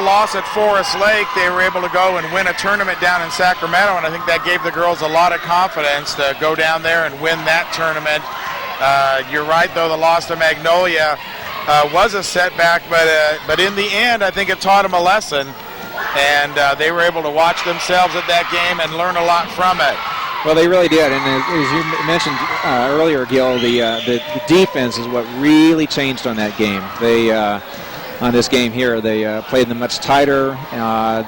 loss at Forest Lake, they were able to go and win a tournament down in Sacramento, and I think that gave the girls a lot of confidence to go down there and win that tournament. You're right, though, the loss to Magnolia was a setback, but in the end, I think it taught them a lesson. And they were able to watch themselves at that game and learn a lot from it. Well, they really did, and as you mentioned earlier, Gil, the defense is what really changed on that game. They on this game here, they played them much tighter.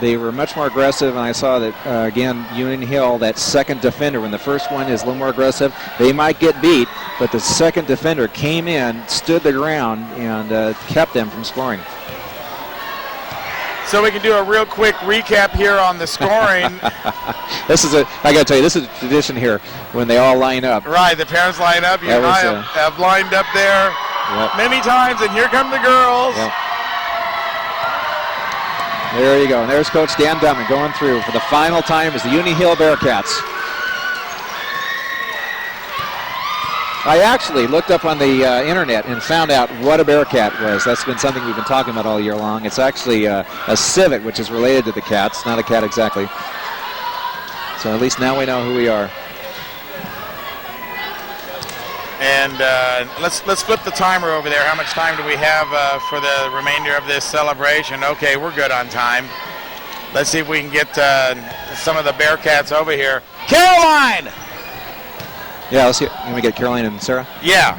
They were much more aggressive, and I saw that again, Union Hill, that second defender, when the first one is a little more aggressive, they might get beat, but the second defender came in, stood the ground, and kept them from scoring. So we can do a real quick recap here on the scoring. I got to tell you, this is a tradition here when they all line up. Right, the parents line up. You and I have lined up there many times, and here come the girls. Yep. There you go. And there's Coach Dan Dummitt going through for the final time as the Union Hill Bearcats. I actually looked up on the internet and found out what a Bearcat was. That's been something we've been talking about all year long. It's actually a civet, which is related to the cats, not a cat exactly. So at least now we know who we are. And let's flip the timer over there. How much time do we have for the remainder of this celebration? Okay, we're good on time. Let's see if we can get some of the Bearcats over here. Caroline! Yeah, let's see. Can we get Caroline and Sarah? Yeah.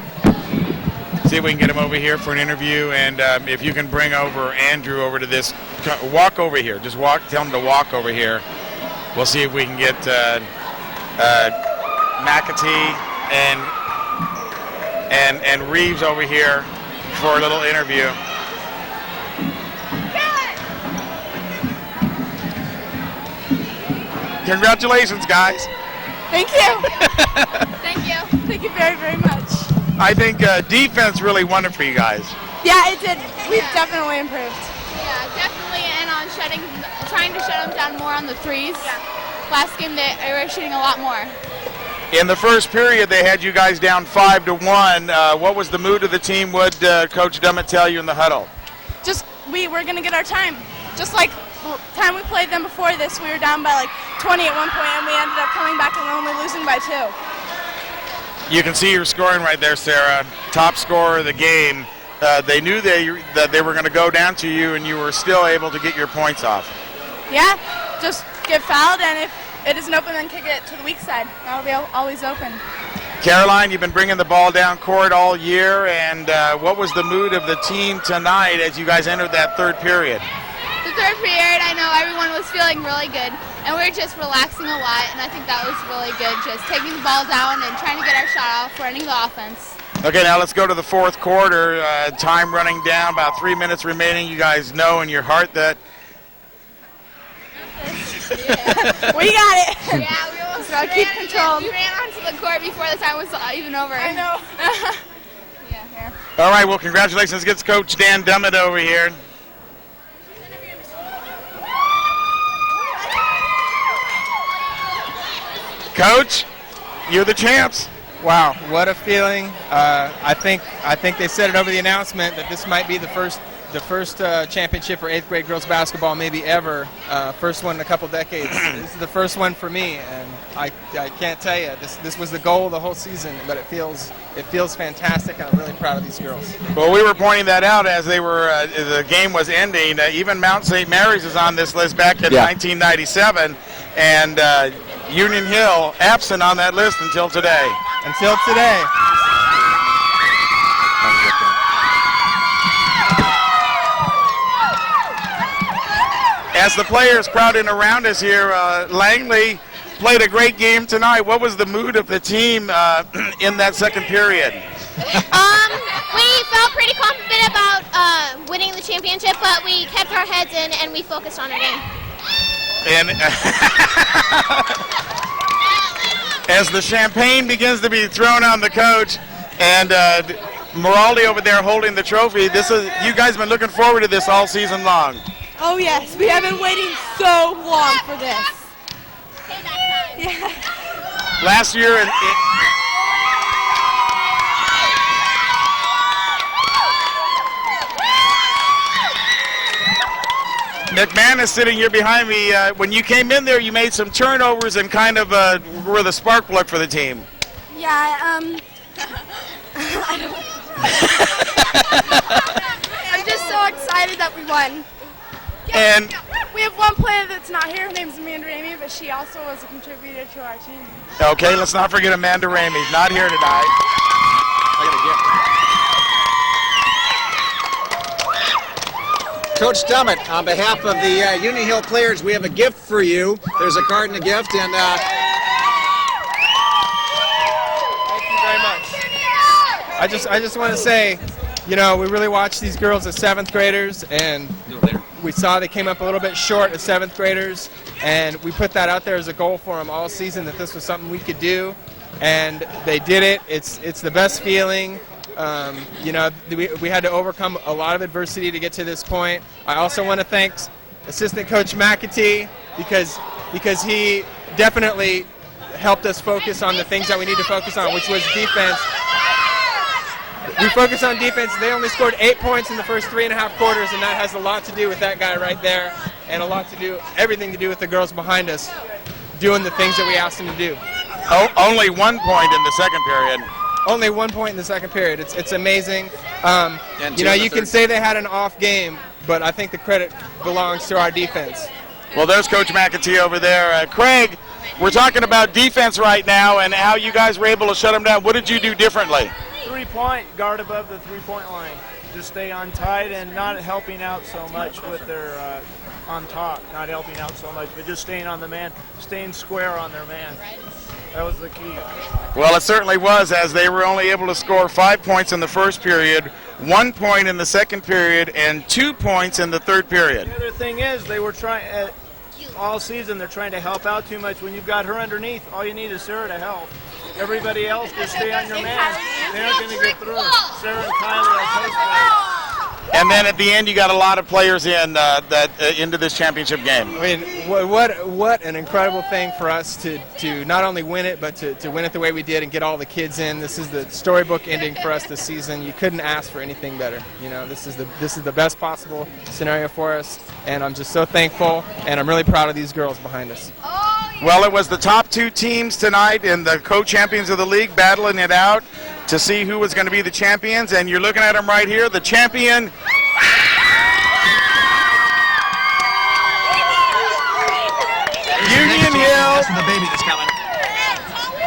See if we can get them over here for an interview, and if you can bring over Andrew over to this, walk over here. Just walk. Tell him to walk over here. We'll see if we can get McAtee and Reeves over here for a little interview. Congratulations, guys. Thank you. Thank you. Thank you very, very much. I think defense really won it for you guys. Yeah, it did. We've definitely improved. Yeah, definitely, and on trying to shut them down more on the threes. Yeah. Last game they were shooting a lot more. In the first period, they had you guys down 5-1. What was the mood of the team? What did Coach Dummitt tell you in the huddle? Just we were going to get our time. Just like the time we played them before this, we were down by like 20 at one point, and we ended up coming back and only losing by 2. You can see your scoring right there, Sarah. Top scorer of the game. They knew that they were going to go down to you, and you were still able to get your points off. Yeah, just get fouled, and if it isn't open, then kick it to the weak side. That'll be always open. Caroline, you've been bringing the ball down court all year, and what was the mood of the team tonight as you guys entered that third period? The third period, I know everyone was feeling really good, and we were just relaxing a lot, and I think that was really good, just taking the ball down and trying to get our shot off, running the offense. Okay, now let's go to the fourth quarter. Time running down, about 3 minutes remaining. You guys know in your heart that... Yeah. We got it. Yeah, we almost keep control. We ran onto the court before the time was even over. I know. Yeah, here. All right, well, congratulations. Gets Coach Dan Dummitt over here. Coach, you're the champs. Wow, what a feeling. I think they said it over the announcement that this might be the first the first championship for 8th grade girls basketball maybe ever. First one in a couple decades. This is the first one for me, and I can't tell you, this was the goal of the whole season, but it feels fantastic, and I'm really proud of these girls. Well, we were pointing that out as the game was ending. Even Mount St. Mary's is on this list back in 1997, and Union Hill absent on that list until today. Until today. As the players crowding around us here, Langley played a great game tonight. What was the mood of the team in that second period? We felt pretty confident about winning the championship, but we kept our heads in and we focused on our game. And as the champagne begins to be thrown on the coach, and Moraldi over there holding the trophy, you guys have been looking forward to this all season long. Oh yes, we have been waiting so long for this. Yeah. Last year, McMahon sitting here behind me. When you came in there, you made some turnovers and kind of were the spark plug for the team. Yeah, I'm just so excited that we won. And we have one player that's not here. Her name's Amanda Ramey, but she also was a contributor to our team. Okay, let's not forget Amanda Ramey. Not here tonight. Coach Dummitt, on behalf of the Union Hill players, we have a gift for you. There's a card and a gift, and thank you very much. I just want to say, we really watched these girls as 7th graders, and we saw they came up a little bit short as 7th graders, and we put that out there as a goal for them all season, that this was something we could do, and they did it. It's the best feeling. We had to overcome a lot of adversity to get to this point. I also want to thank Assistant Coach McAtee because he definitely helped us focus on the things that we need to focus on, which was defense. We focused on defense. They only scored 8 points in the first 3.5 quarters, and that has a lot to do with that guy right there, and everything to do with the girls behind us doing the things that we asked them to do. Only 1 point in the second period. Only 1 point in the second period. It's amazing. You can say they had an off game, but I think the credit belongs to our defense. Well, there's Coach McAtee over there. Craig, we're talking about defense right now and how you guys were able to shut them down. What did you do differently? 3-point, guard above the 3-point line. Just stay on tight and not helping out so much with their on top. Not helping out so much, but just staying on the man, staying square on their man. That was the key. Well, it certainly was, as they were only able to score 5 points in the first period, 1 point in the second period, and 2 points in the third period. The other thing is, they were trying, all season, they're trying to help out too much. When you've got her underneath, all you need is Sarah to help. Everybody else just stay on your man. They're not going to get through. Sarah and Kylie are post players. And then at the end, you got a lot of players into this championship game. I mean, what an incredible thing for us to not only win it, but to win it the way we did and get all the kids in. This is the storybook ending for us this season. You couldn't ask for anything better. This is the best possible scenario for us, and I'm just so thankful, and I'm really proud of these girls behind us. Well, it was the top 2 teams tonight in the co-champions of the league battling it out to see who was going to be the champions, and you're looking at them right here. The champion Union Hill. That's the baby that's coming.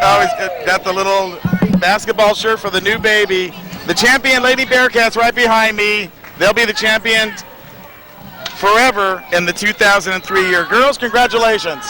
Oh, he's got the little basketball shirt for the new baby. The champion Lady Bearcats right behind me. They'll be the champions forever in the 2003 year. Girls, congratulations.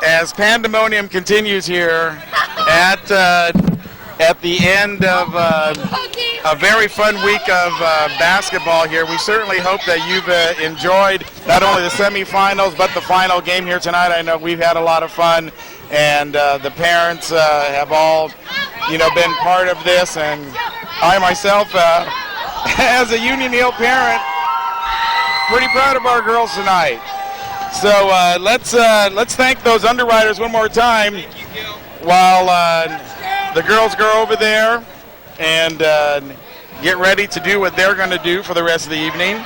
As pandemonium continues here at the end of a very fun week of basketball here, we certainly hope that you've enjoyed not only the semifinals but the final game here tonight. I know we've had a lot of fun, and the parents have all, been part of this, and I myself, as a Union Hill parent, pretty proud of our girls tonight. So let's thank those underwriters one more time while the girls go over there and get ready to do what they're going to do for the rest of the evening.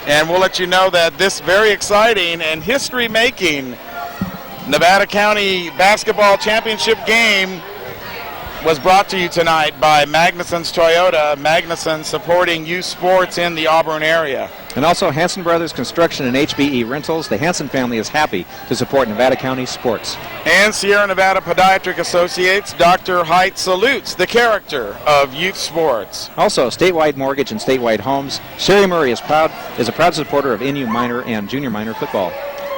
And we'll let you know that this very exciting and history-making Nevada County Basketball Championship game was brought to you tonight by Magnuson's Toyota. Magnuson supporting youth sports in the Auburn area. And also Hanson Brothers Construction and HBE Rentals. The Hanson family is happy to support Nevada County sports. And Sierra Nevada Podiatric Associates. Dr. Height salutes the character of youth sports. Also, Statewide Mortgage and Statewide Homes. Sherry Murray is a proud supporter of NU minor and junior minor football.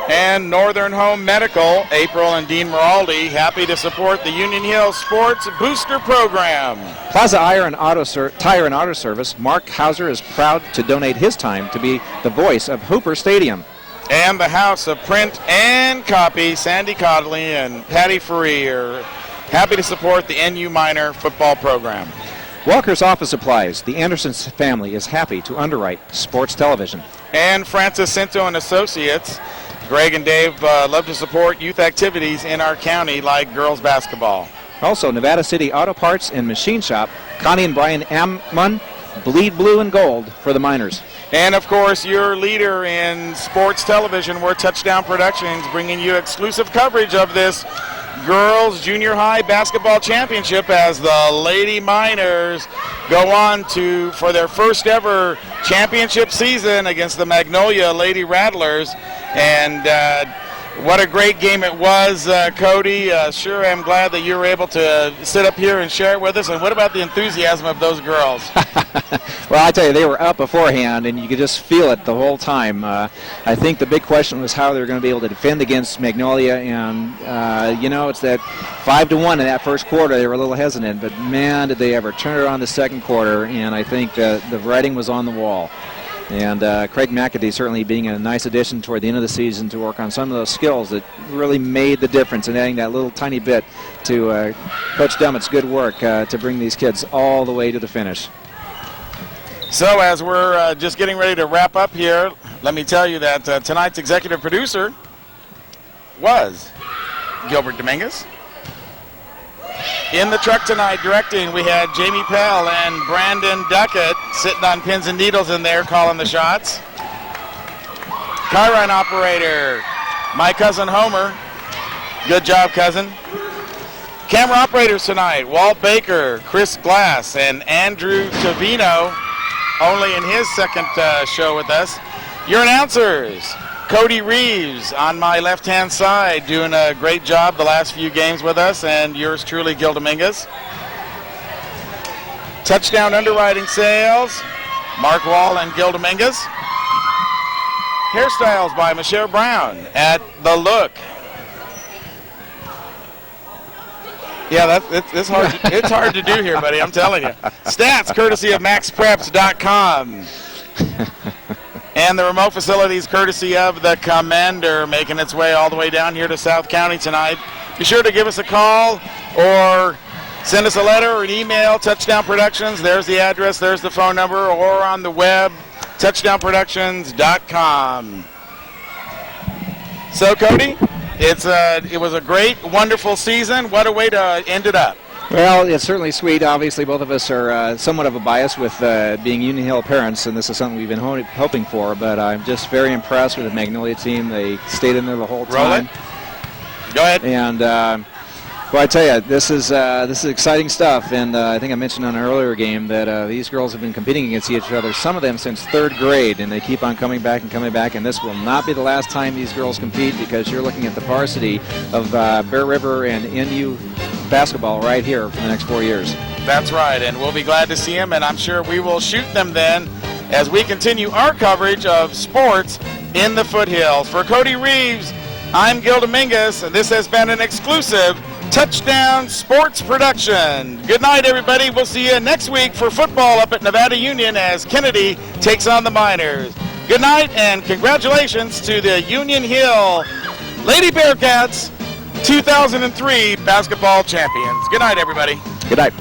And Northern Home Medical, April and Dean Miraldi, happy to support the Union Hill Sports Booster Program. Plaza Tire and Auto Service, Mark Hauser is proud to donate his time to be the voice of Hooper Stadium. And the House of Print and Copy, Sandy Codley and Patty Free are happy to support the NU Minor football program. Walker's Office Supplies, the Anderson family is happy to underwrite sports television. And Francis Cinto and Associates, Greg and Dave love to support youth activities in our county like girls basketball. Also, Nevada City Auto Parts and Machine Shop, Connie and Brian Amman, bleed blue and gold for the Miners. And, of course, your leader in sports television, we're Touchdown Productions, bringing you exclusive coverage of this girls junior high basketball championship as the Lady Miners go on for their first ever championship season against the Magnolia Lady Rattlers. And what a great game it was, Cody. Sure, I'm glad that you were able to sit up here and share it with us. And what about the enthusiasm of those girls? Well, I tell you, they were up beforehand, and you could just feel it the whole time. I think the big question was how they were going to be able to defend against Magnolia. And, it's that 5-1 in that first quarter. They were a little hesitant, but, man, did they ever turn it on the second quarter. And I think the writing was on the wall. And Craig McAtee certainly being a nice addition toward the end of the season to work on some of those skills that really made the difference in adding that little tiny bit to Coach Dummitt's good work to bring these kids all the way to the finish. So as we're just getting ready to wrap up here, let me tell you that tonight's executive producer was Gilbert Dominguez. In the truck tonight directing, we had Jamie Pell and Brandon Duckett sitting on pins and needles in there calling the shots. Chiron operator, my cousin Homer. Good job, cousin. Camera operators tonight, Walt Baker, Chris Glass, and Andrew Tavino, only in his second show with us. Your announcers, Cody Reeves on my left-hand side, doing a great job the last few games with us, and yours truly, Gil Dominguez. Touchdown underwriting sales, Mark Wall and Gil Dominguez. Hairstyles by Michelle Brown at The Look. Yeah, it's hard. It's hard to do here, buddy. I'm telling you. Stats courtesy of MaxPreps.com. And the remote facilities courtesy of the Commander, making its way all the way down here to South County tonight. Be sure to give us a call or send us a letter or an email, Touchdown Productions. There's the address, there's the phone number, or on the web, touchdownproductions.com. So, Cody, it was a great, wonderful season. What a way to end it up. Well, it's certainly sweet. Obviously, both of us are somewhat of a bias with being Union Hill parents, and this is something we've been hoping for. But I'm just very impressed with the Magnolia team. They stayed in there the whole time. Go ahead. And well, I tell you, this is exciting stuff. And I think I mentioned on an earlier game that these girls have been competing against each other, some of them since third grade, and they keep on coming back. And this will not be the last time these girls compete, because you're looking at the varsity of Bear River and NU basketball right here for the next 4 years. That's right, and we'll be glad to see them, and I'm sure we will shoot them then as we continue our coverage of sports in the foothills. For Cody Reeves, I'm Gil Dominguez, and this has been an exclusive Touchdown Sports production. Good night, everybody. We'll see you next week for football up at Nevada Union as Kennedy takes on the Miners. Good night, and congratulations to the Union Hill Lady Bearcats 2003 basketball champions. Good night, everybody. Good night.